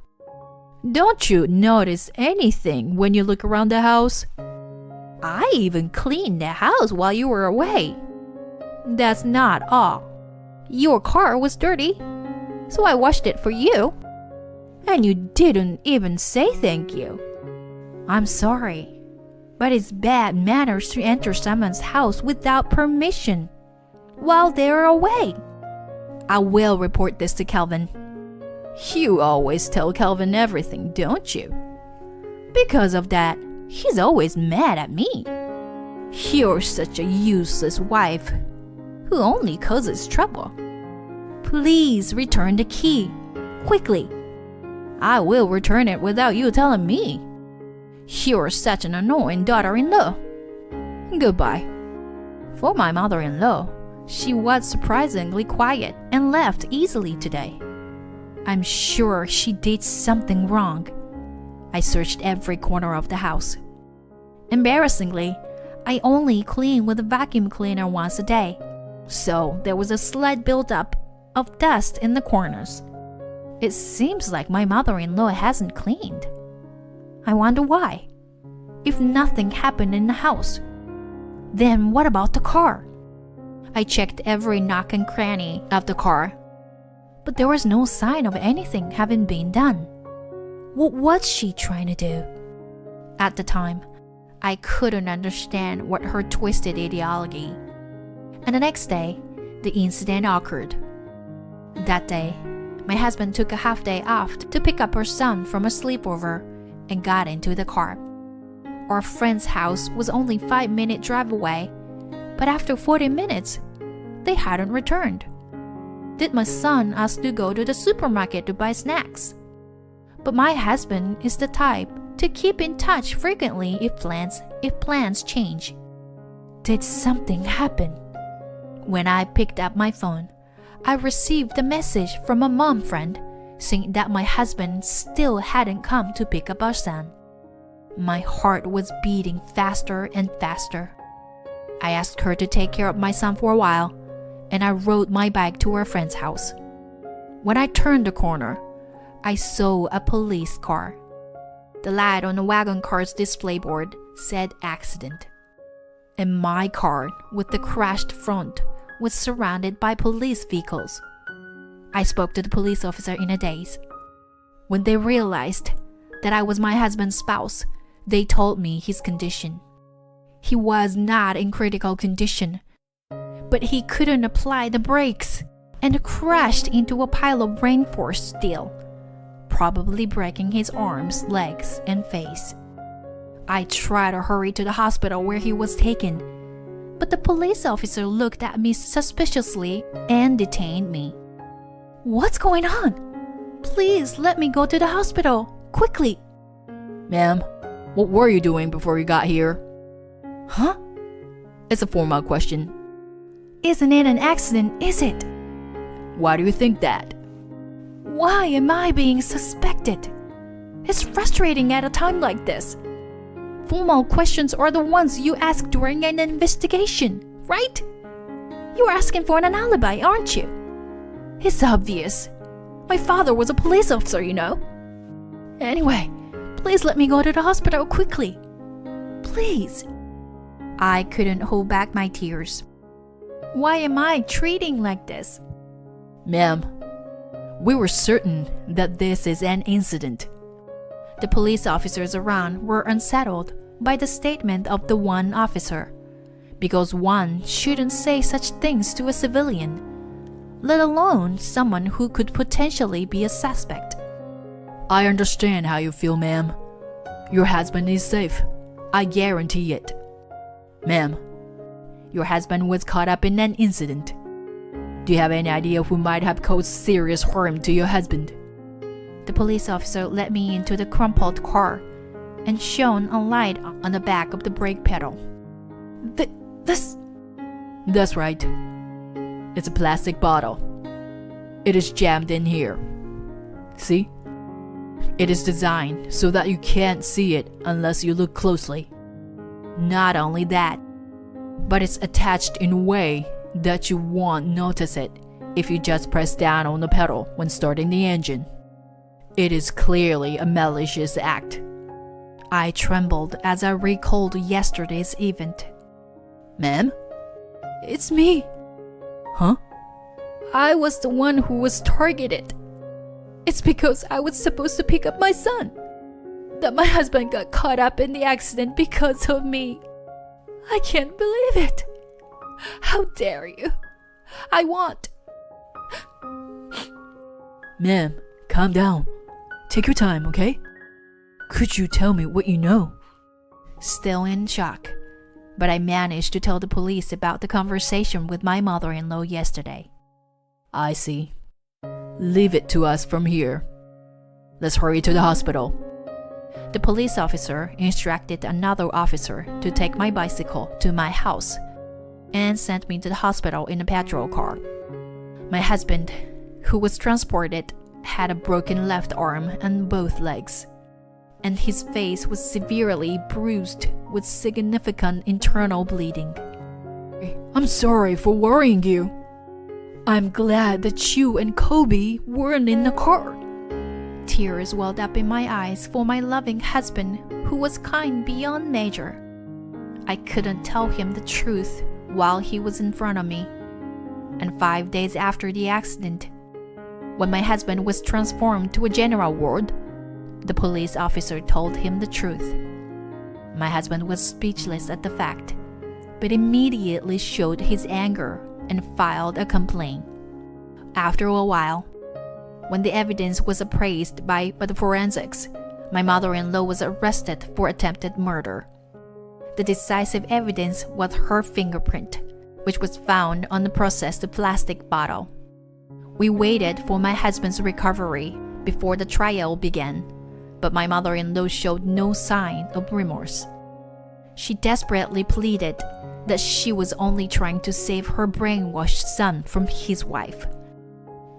Don't you notice anything when you look around the house? I even cleaned the house while you were away. That's not all. Your car was dirty, so I washed it for you. And you didn't even say thank you. I'm sorry, but it's bad manners to enter someone's house without permission while they're away. I will report this to Kelvin. You always tell Kelvin everything, don't you? Because of that, he's always mad at me. You're such a useless wife who only causes trouble. Please return the key, quickly. I will return it without you telling me. You're such an annoying daughter-in-law. Goodbye. For my mother-in-law, she was surprisingly quiet and left easily today. I'm sure she did something wrong. I searched every corner of the house. Embarrassingly, I only clean with a vacuum cleaner once a day, so there was a slight buildup of dust in the corners. It seems like my mother-in-law hasn't cleaned. I wonder why. If nothing happened in the house, then what about the car? I checked every nook and cranny of the car, but there was no sign of anything having been done. What was she trying to do? At the time, I couldn't understand what her twisted ideology. And the next day, the incident occurred. That day, my husband took a half day off to pick up our son from a sleepover and got into the car. Our friend's house was only 5-minute drive away, but after 40 minutes, they hadn't returned. Did my son ask to go to the supermarket to buy snacks? But my husband is the type to keep in touch frequently if plans change. Did something happen? When I picked up my phone, I received a message from a mom friend saying that my husband still hadn't come to pick up our son. My heart was beating faster and faster. I asked her to take care of my son for a while, and I rode my bike to our friend's house. When I turned the corner, I saw a police car. The light on the wagon car's display board said accident. and my car, with the crashed front, was surrounded by police vehicles. I spoke to the police officer in a daze. When they realized that I was my husband's spouse, they told me his condition. He was not in critical condition, but he couldn't apply the brakes and crashed into a pile of reinforced steel, probably breaking his arms, legs, and face. I tried to hurry to the hospital where he was taken, but the police officer looked at me suspiciously and detained me. What's going on? Please let me go to the hospital, quickly. Ma'am, what were you doing before you got here? Huh? It's a formal question. Isn't it an accident, is it? Why do you think that? Why am I being suspected? It's frustrating at a time like this. Formal questions are the ones you ask during an investigation, right? You're asking for an alibi, aren't you? It's obvious. My father was a police officer, you know. Anyway, please let me go to the hospital quickly. Please. I couldn't hold back my tears. Why am I treating like this? Ma'am, we were certain that this is an incident. The police officers around were unsettled by the statement of the one officer, because one shouldn't say such things to a civilian, let alone someone who could potentially be a suspect. I understand how you feel, ma'am. Your husband is safe. I guarantee it. Ma'am, your husband was caught up in an incident. Do you have any idea who might have caused serious harm to your husband? The police officer led me into the crumpled car and shone a light on the back of the brake pedal. This... That's right. It's a plastic bottle. It is jammed in here. See? It is designed so that you can't see it unless you look closely. Not only that, but it's attached in a way that you won't notice it if you just press down on the pedal when starting the engine. It is clearly a malicious act. I trembled as I recalled yesterday's event. Ma'am? It's me. Huh? I was the one who was targeted. It's because I was supposed to pick up my son that my husband got caught up in the accident because of me. I can't believe it. How dare you? I want... Ma'am, calm down. Take your time, okay? Could you tell me what you know? Still in shock, but I managed to tell the police about the conversation with my mother-in-law yesterday. I see. Leave it to us from here. Let's hurry to the hospital. The police officer instructed another officer to take my bicycle to my house and sent me to the hospital in a patrol car. My husband, who was transported, had a broken left arm and both legs, and his face was severely bruised with significant internal bleeding. I'm sorry for worrying you. I'm glad that you and Kobe weren't in the car. Tears welled up in my eyes for my loving husband, who was kind beyond measure. I couldn't tell him the truth while he was in front of me. And 5 days after the accident, when my husband was transformed to a general ward, the police officer told him the truth. My husband was speechless at the fact, but immediately showed his anger and filed a complaint. After a while, when the evidence was appraised by the forensics, my mother-in-law was arrested for attempted murder. The decisive evidence was her fingerprint, which was found on the processed plastic bottle. We waited for my husband's recovery before the trial began, but my mother-in-law showed no sign of remorse. She desperately pleaded that she was only trying to save her brainwashed son from his wife.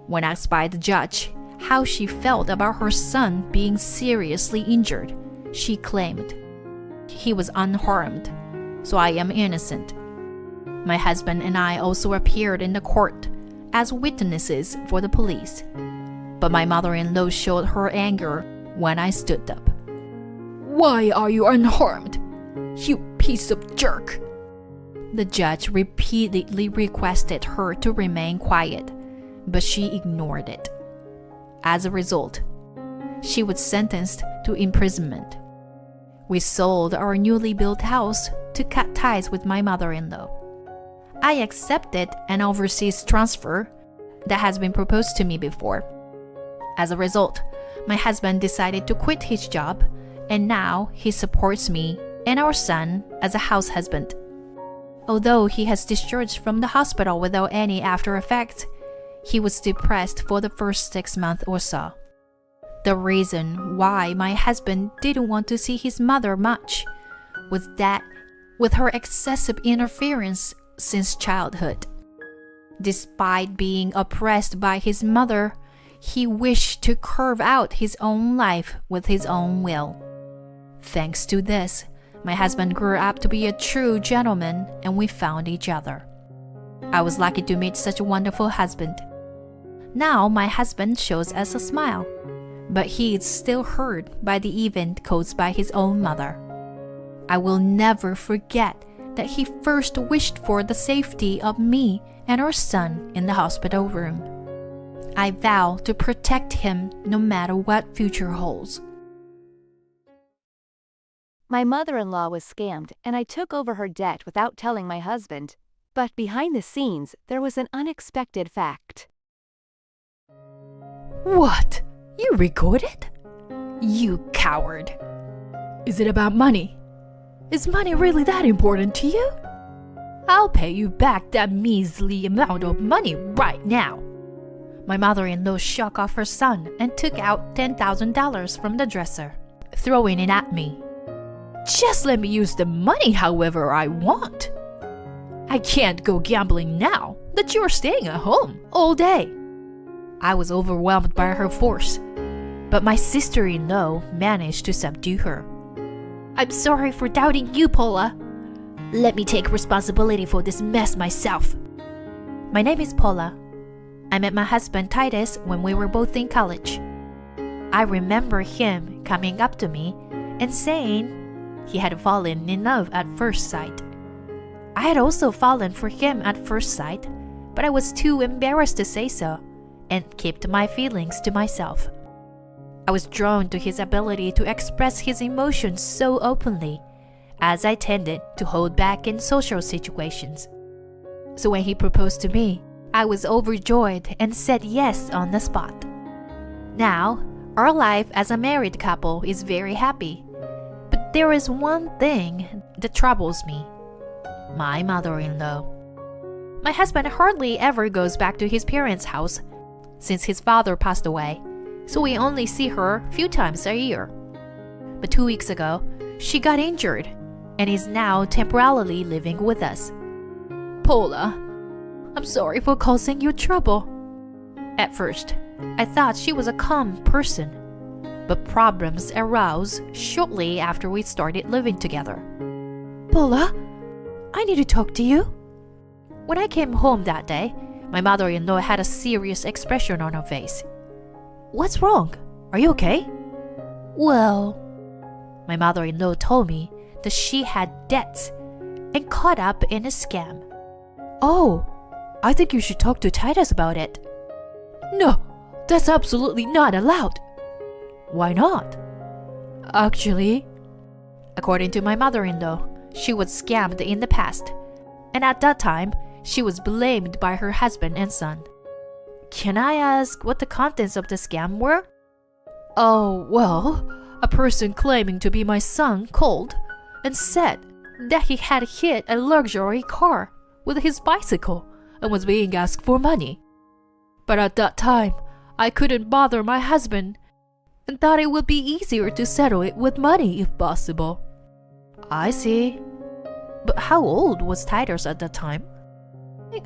When asked by the judge how she felt about her son being seriously injured, she claimed, "He was unharmed, so I am innocent." My husband and I also appeared in the court as witnesses for the police, but my mother-in-law showed her anger when I stood up. Why are you unharmed? You piece of jerk! The judge repeatedly requested her to remain quiet, but she ignored it. As a result, she was sentenced to imprisonment. We sold our newly built house to cut ties with my mother-in-law. I accepted an overseas transfer that has been proposed to me before. As a result, my husband decided to quit his job, and now he supports me and our son as a house husband. Although he has discharged from the hospital without any after effects, he was depressed for the first 6 months or so. The reason why my husband didn't want to see his mother much was that with her excessive interference since childhood. Despite being oppressed by his mother, he wished to carve out his own life with his own will. Thanks to this, my husband grew up to be a true gentleman, and we found each other. I was lucky to meet such a wonderful husband. Now my husband shows us a smile, but he is still hurt by the event caused by his own mother. I will never forget that he first wished for the safety of me and our son in the hospital room. I vow to protect him no matter what future holds. My mother-in-law was scammed, and I took over her debt without telling my husband. But behind the scenes, there was an unexpected fact. What? You recorded? You coward. Is it about money? Is money really that important to you? I'll pay you back that measly amount of money right now. My mother-in-law shook off her son and took out $10,000 from the dresser, throwing it at me. Just let me use the money however I want. I can't go gambling now that you're staying at home all day. I was overwhelmed by her force, but my sister-in-law managed to subdue her. I'm sorry for doubting you, Paula. Let me take responsibility for this mess myself. My name is Paula. I met my husband Titus when we were both in college. I remember him coming up to me and saying he had fallen in love at first sight. I had also fallen for him at first sight, but I was too embarrassed to say so and kept my feelings to myself. I was drawn to his ability to express his emotions so openly, as I tended to hold back in social situations. So when he proposed to me, I was overjoyed and said yes on the spot. Now, our life as a married couple is very happy. But there is one thing that troubles me: my mother-in-law. My husband hardly ever goes back to his parents' house since his father passed away, so we only see her a few times a year. But 2 weeks ago, she got injured and is now temporarily living with us. Paula, I'm sorry for causing you trouble. At first, I thought she was a calm person, but problems arose shortly after we started living together. Paula, I need to talk to you. When I came home that day, my mother-in-law had a serious expression on her face. What's wrong? Are you okay? Well, my mother-in-law told me that she had debts and caught up in a scam. Oh, I think you should talk to Titus about it. No, that's absolutely not allowed. Why not? Actually, according to my mother-in-law, she was scammed in the past, and at that time, she was blamed by her husband and son. Can I ask what the contents of the scam were? Oh, well, a person claiming to be my son called and said that he had hit a luxury car with his bicycle and was being asked for money. But at that time, I couldn't bother my husband and thought it would be easier to settle it with money if possible. I see. But how old was Titus at that time?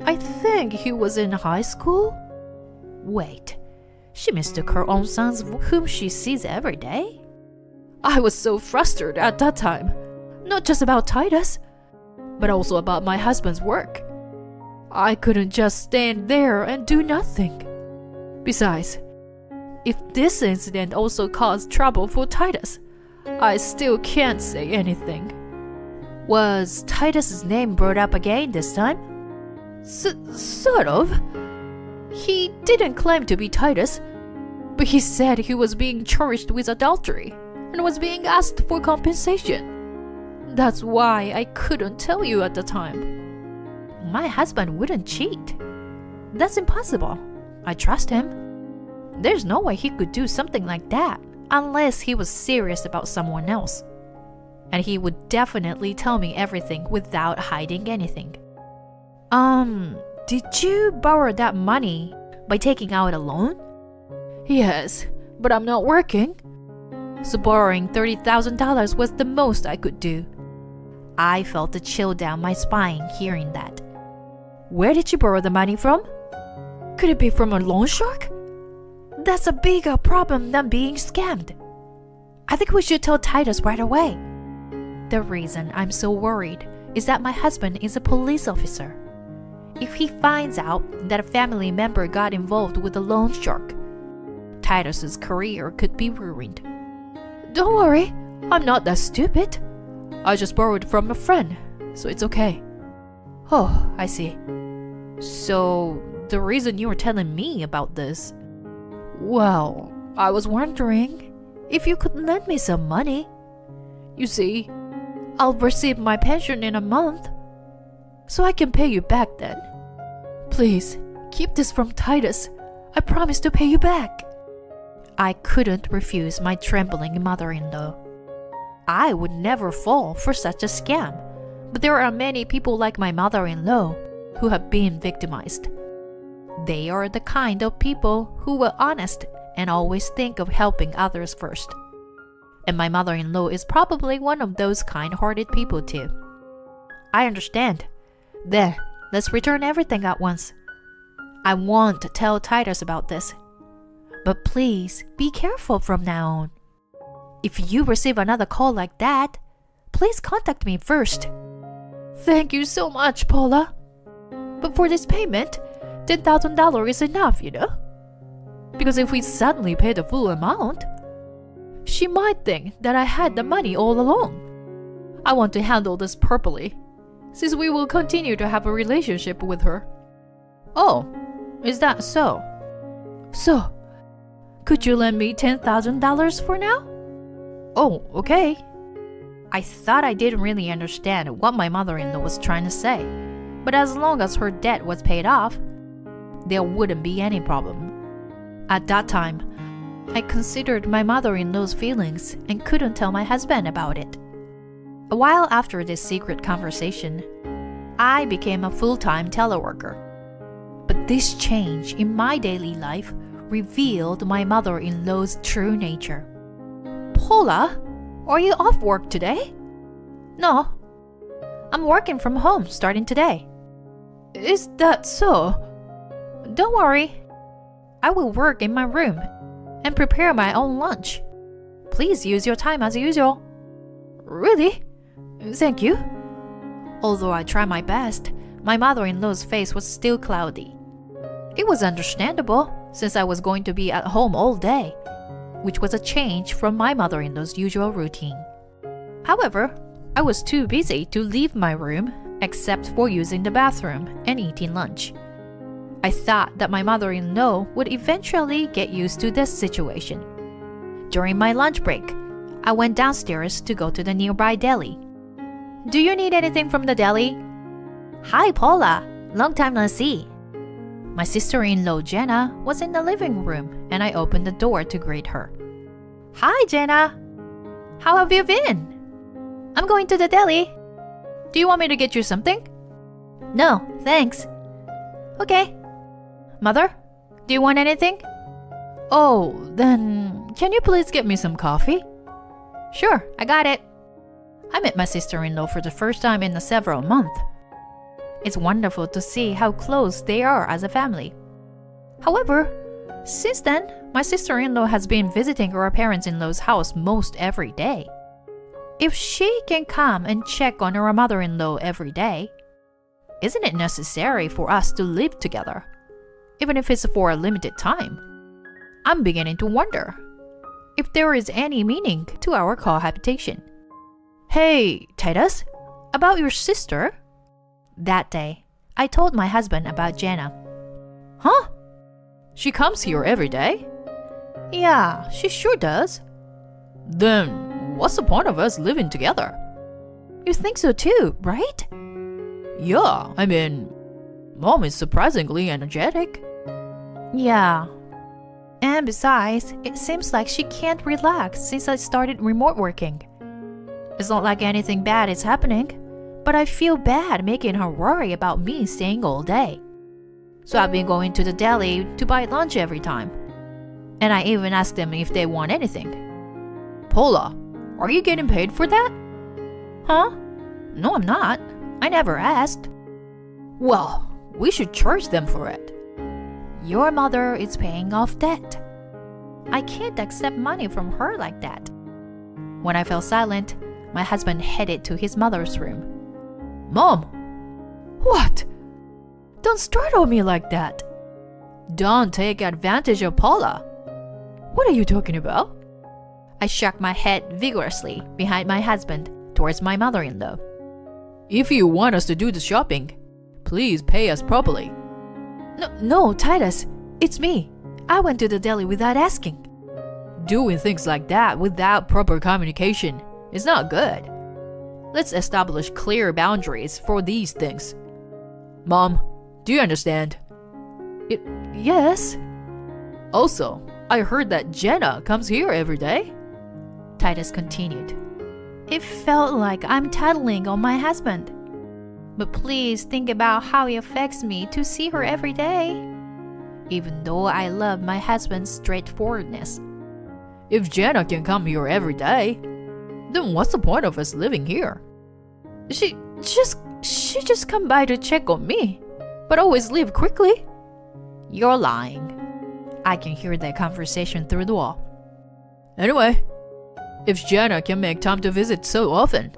I think he was in high school. Wait, she mistook her own sons whom she sees every day? I was so frustrated at that time, not just about Titus, but also about my husband's work. I couldn't just stand there and do nothing. Besides, if this incident also caused trouble for Titus, I still can't say anything. Was Titus's name brought up again this time? Sort of. He didn't claim to be Titus, but he said he was being charged with adultery and was being asked for compensation. That's why I couldn't tell you at the time. My husband wouldn't cheat. That's impossible. I trust him. There's no way he could do something like that unless he was serious about someone else. And he would definitely tell me everything without hiding anything. Did you borrow that money by taking out a loan? Yes, but I'm not working. So borrowing $30,000 was the most I could do. I felt a chill down my spine hearing that. Where did you borrow the money from? Could it be from a loan shark? That's a bigger problem than being scammed. I think we should tell Titus right away. The reason I'm so worried is that my husband is a police officer. If he finds out that a family member got involved with a loan shark, Titus's career could be ruined. Don't worry, I'm not that stupid. I just borrowed from a friend, so it's okay. Oh, I see. So, the reason you were telling me about this? Well, I was wondering if you could lend me some money. You see, I'll receive my pension in a month, so I can pay you back then. Please, keep this from Titus. I promise to pay you back. I couldn't refuse my trembling mother-in-law. I would never fall for such a scam, but there are many people like my mother-in-law who have been victimized. They are the kind of people who are honest and always think of helping others first. And my mother-in-law is probably one of those kind-hearted people too. I understand. Then, let's return everything at once. I want to tell Titus about this. But please, be careful from now on. If you receive another call like that, please contact me first. Thank you so much, Paula. But for this payment, $10,000 is enough, you know? Because if we suddenly pay the full amount, she might think that I had the money all along. I want to handle this properly, since we will continue to have a relationship with her. Oh, is that so? So, could you lend me $10,000 for now? Oh, okay. I thought I didn't really understand what my mother-in-law was trying to say, but as long as her debt was paid off, there wouldn't be any problem. At that time, I considered my mother-in-law's feelings and couldn't tell my husband about it. A while after this secret conversation, I became a full-time teleworker. But this change in my daily life revealed my mother-in-law's true nature. Paula, are you off work today? No, I'm working from home starting today. Is that so? Don't worry. I will work in my room and prepare my own lunch. Please use your time as usual. Really? Thank you. Although I tried my best, my mother-in-law's face was still cloudy. It was understandable since I was going to be at home all day, which was a change from my mother-in-law's usual routine. However, I was too busy to leave my room except for using the bathroom and eating lunch. I thought that my mother-in-law would eventually get used to this situation. During my lunch break, I went downstairs to go to the nearby deli. Do you need anything from the deli? Hi, Paula. Long time no see. My sister-in-law Jenna was in the living room and I opened the door to greet her. Hi, Jenna. How have you been? I'm going to the deli. Do you want me to get you something? No, thanks. Okay. Mother, do you want anything? Oh, then can you please get me some coffee? Sure, I got it. I met my sister-in-law for the first time in several months. It's wonderful to see how close they are as a family. However, since then, my sister-in-law has been visiting her parents-in-law's house most every day. If she can come and check on her mother-in-law every day, isn't it necessary for us to live together, even if it's for a limited time? I'm beginning to wonder if there is any meaning to our cohabitation. Hey, Titus, About your sister? That day, I told my husband about Jenna. Huh? She comes here every day? Yeah, she sure does. Then what's the point of us living together? You think so too, right? Yeah, I mean, Mom is surprisingly energetic. Yeah. And besides, it seems like she can't relax since I started remote working. It's not like anything bad is happening, but I feel bad making her worry about me staying all day. So I've been going to the deli to buy lunch every time. And I even ask them if they want anything. Paula, are you getting paid for that? Huh? No, I'm not. I never asked. Well, we should charge them for it. Your mother is paying off debt. I can't accept money from her like that. When I fell silent, my husband headed to his mother's room. Mom! What? Don't startle me like that. Don't take advantage of Paula. What are you talking about? I shook my head vigorously behind my husband towards my mother-in-law. If you want us to do the shopping, please pay us properly. No, Titus, it's me. I went to the deli without asking. Doing things like that without proper communication is not good. Let's establish clear boundaries for these things. Mom, do you understand? Yes. Also, I heard that Jenna comes here every day. Titus continued. It felt like I'm tattling on my husband. But please think about how it affects me to see her every day. Even though I love my husband's straightforwardness. If Jenna can come here every day, then what's the point of us living here? She just come by to check on me, but always leave quickly. You're lying. I can hear that conversation through the wall. Anyway, if Jenna can make time to visit so often,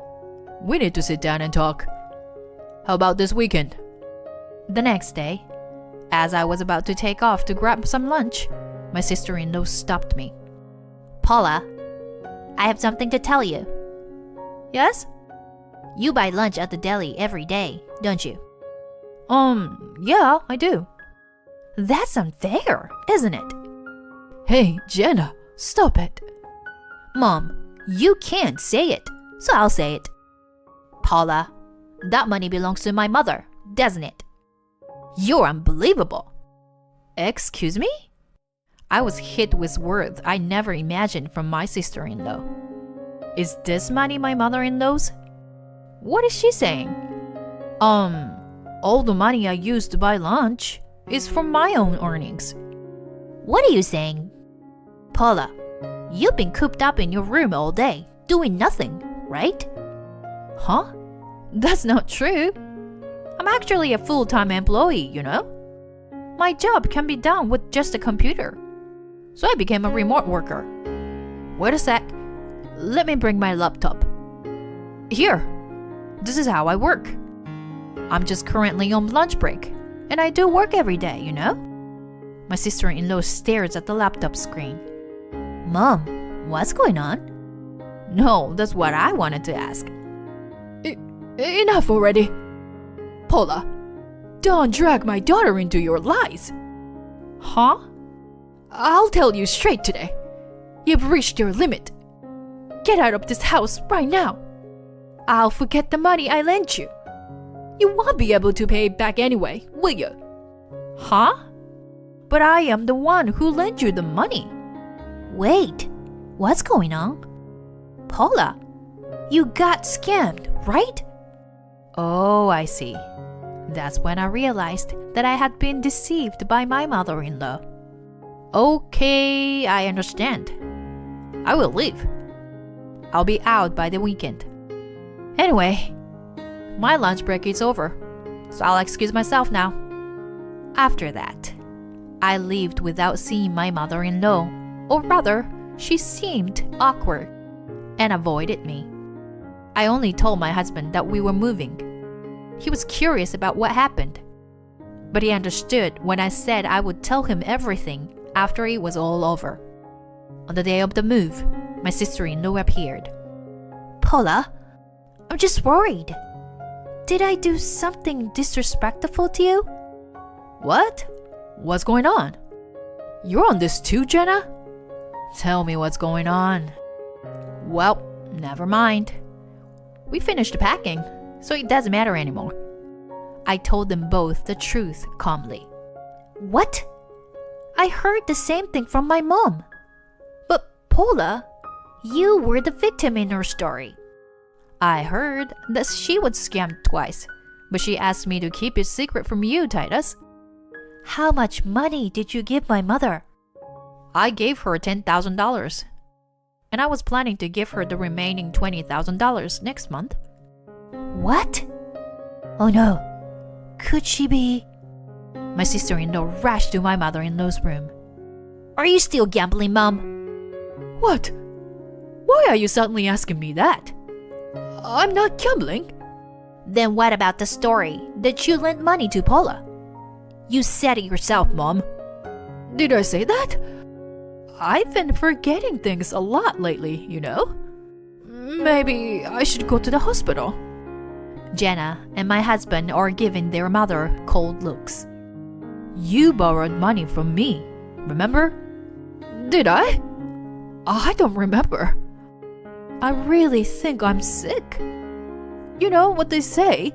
we need to sit down and talk. How about this weekend? The next day, as I was about to take off to grab some lunch, my sister-in-law stopped me. Paula, I have something to tell you. Yes? You buy lunch at the deli every day, don't you? Yeah, I do. That's unfair, isn't it? Hey, Jenna, stop it. Mom, you can't say it, so I'll say it. Paula, that money belongs to my mother, doesn't it? You're unbelievable. Excuse me? I was hit with words I never imagined from my sister-in-law. Is this money my mother-in-law's? What is she saying? All the money I used to buy lunch is from my own earnings. What are you saying? Paula, you've been cooped up in your room all day, doing nothing, right? Huh? That's not true. I'm actually a full-time employee, you know? My job can be done with just a computer. So I became a remote worker. Wait a sec. Let me bring my laptop. Here. This is how I work. I'm just currently on lunch break, and I do work every day, you know? My sister-in-law stares at the laptop screen. Mom, what's going on? No, that's what I wanted to ask. Enough already. Paula, don't drag my daughter into your lies. Huh? I'll tell you straight today. You've reached your limit. Get out of this house right now. I'll forget the money I lent you. You won't be able to pay it back anyway, will you? Huh? But I am the one who lent you the money. Wait, what's going on? Paula, you got scammed, right? Oh, I see. That's when I realized that I had been deceived by my mother-in-law. Okay, I understand. I will leave. I'll be out by the weekend. Anyway, my lunch break is over, so I'll excuse myself now. After that, I left without seeing my mother-in-law, or rather, she seemed awkward and avoided me. I only told my husband that we were moving. He was curious about what happened, but he understood when I said I would tell him everything after it was all over. On the day of the move, my sister-in-law appeared. Paula, I'm just worried. Did I do something disrespectful to you? What? What's going on? You're on this too, Jenna? Tell me what's going on. Well, never mind. We finished packing, so it doesn't matter anymore. I told them both the truth calmly. What? I heard the same thing from my mom. But Paula, you were the victim in her story. I heard that she was scammed twice, but she asked me to keep it secret from you, Titus. How much money did you give my mother? I gave her $10,000, and I was planning to give her the remaining $20,000 next month. What? Oh no. Could she be? My sister-in-law rushed to my mother-in-law's room. Are you still gambling, Mom? What? Why are you suddenly asking me that? I'm not gambling. Then what about the story that you lent money to Paula? You said it yourself, Mom. Did I say that? I've been forgetting things a lot lately, you know? Maybe I should go to the hospital. Jenna and my husband are giving their mother cold looks. You borrowed money from me, remember? Did I? I don't remember. I really think I'm sick. You know what they say?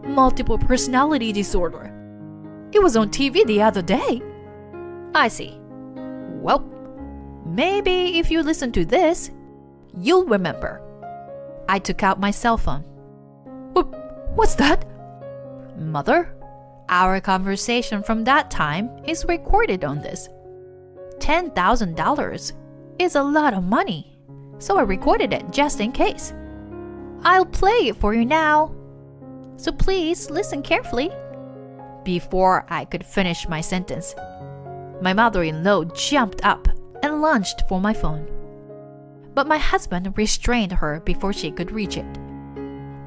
Multiple personality disorder. It was on TV the other day. I see. Well, maybe if you listen to this, you'll remember. I took out my cell phone. What's that? Mother, our conversation from that time is recorded on this. $10,000 is a lot of money, so I recorded it just in case. I'll play it for you now. So please listen carefully. Before I could finish my sentence, my mother-in-law jumped up and lunged for my phone. But my husband restrained her before she could reach it.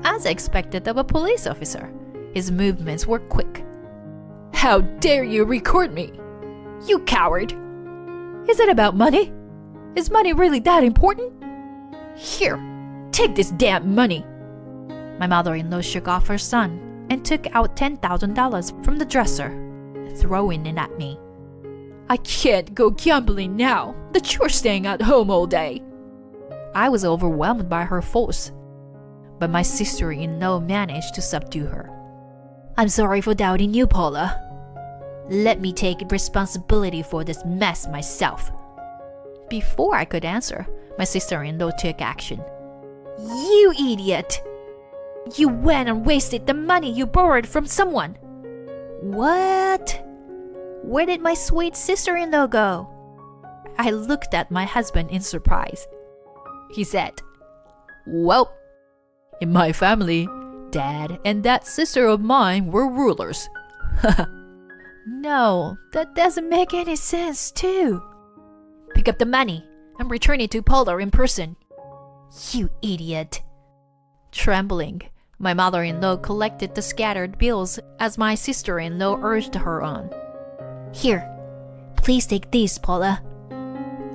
As expected of a police officer, his movements were quick. How dare you record me? You coward! Is it about money? Is money really that important? Here, take this damn money! My mother-in-law shook off her son and took out $10,000 from the dresser, throwing it at me. I can't go gambling now that you're staying at home all day. I was overwhelmed by her force, but my sister-in-law managed to subdue her. I'm sorry for doubting you, Paula. Let me take responsibility for this mess myself. Before I could answer, my sister-in-law took action. You idiot! You went and wasted the money you borrowed from someone. What? Where did my sweet sister-in-law go? I looked at my husband in surprise. He said, Well, in my family, Dad and that sister of mine were rulers. No, that doesn't make any sense too. Pick up the money and return it to Paula in person. You idiot. Trembling, my mother-in-law collected the scattered bills as my sister-in-law urged her on. Here, please take these, Paula.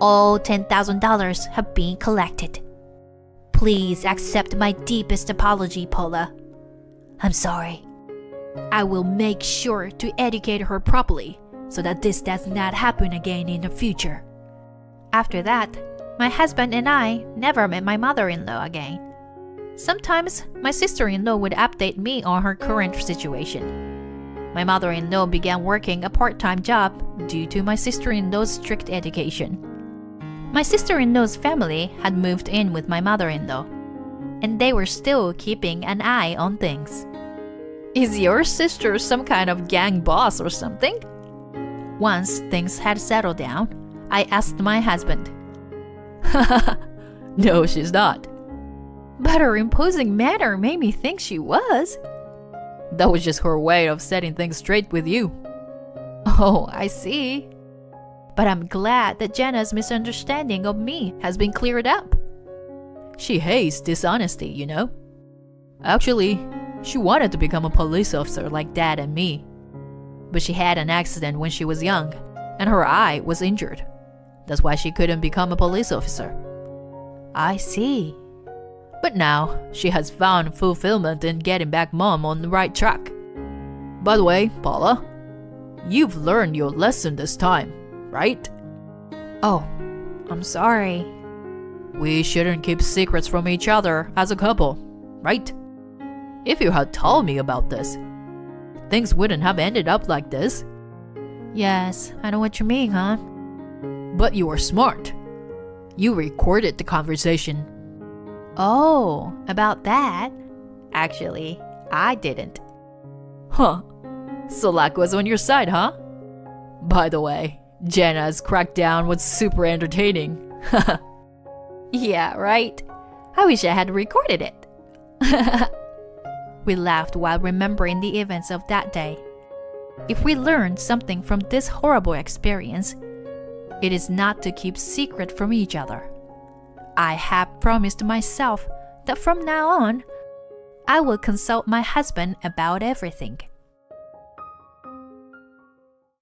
All $10,000 have been collected. Please accept my deepest apology, Paula. I'm sorry. I will make sure to educate her properly so that this does not happen again in the future. After that, my husband and I never met my mother-in-law again. Sometimes my sister-in-law would update me on her current situation. My mother-in-law began working a part-time job due to my sister-in-law's strict education. My sister-in-law's family had moved in with my mother-in-law, and they were still keeping an eye on things. Is your sister some kind of gang boss or something? Once things had settled down, I asked my husband. No, she's not. But her imposing manner made me think she was. That was just her way of setting things straight with you. Oh, I see. But I'm glad that Jenna's misunderstanding of me has been cleared up. She hates dishonesty, you know. Actually, she wanted to become a police officer like Dad and me. But she had an accident when she was young, and her eye was injured. That's why she couldn't become a police officer. I see. But now she has found fulfillment in getting back Mom on the right track. By the way, Paula, you've learned your lesson this time, right? Oh, I'm sorry. We shouldn't keep secrets from each other as a couple, right? If you had told me about this, things wouldn't have ended up like this. Yes, I know what you mean, huh? But you were smart. You recorded the conversation. Oh, about that? Actually, I didn't. Huh. So luck was on your side, huh? By the way, Jenna's crackdown was super entertaining. Yeah, right? I wish I had recorded it. We laughed while remembering the events of that day. If we learned something from this horrible experience, it is not to keep secret from each other. I have promised myself that from now on, I will consult my husband about everything.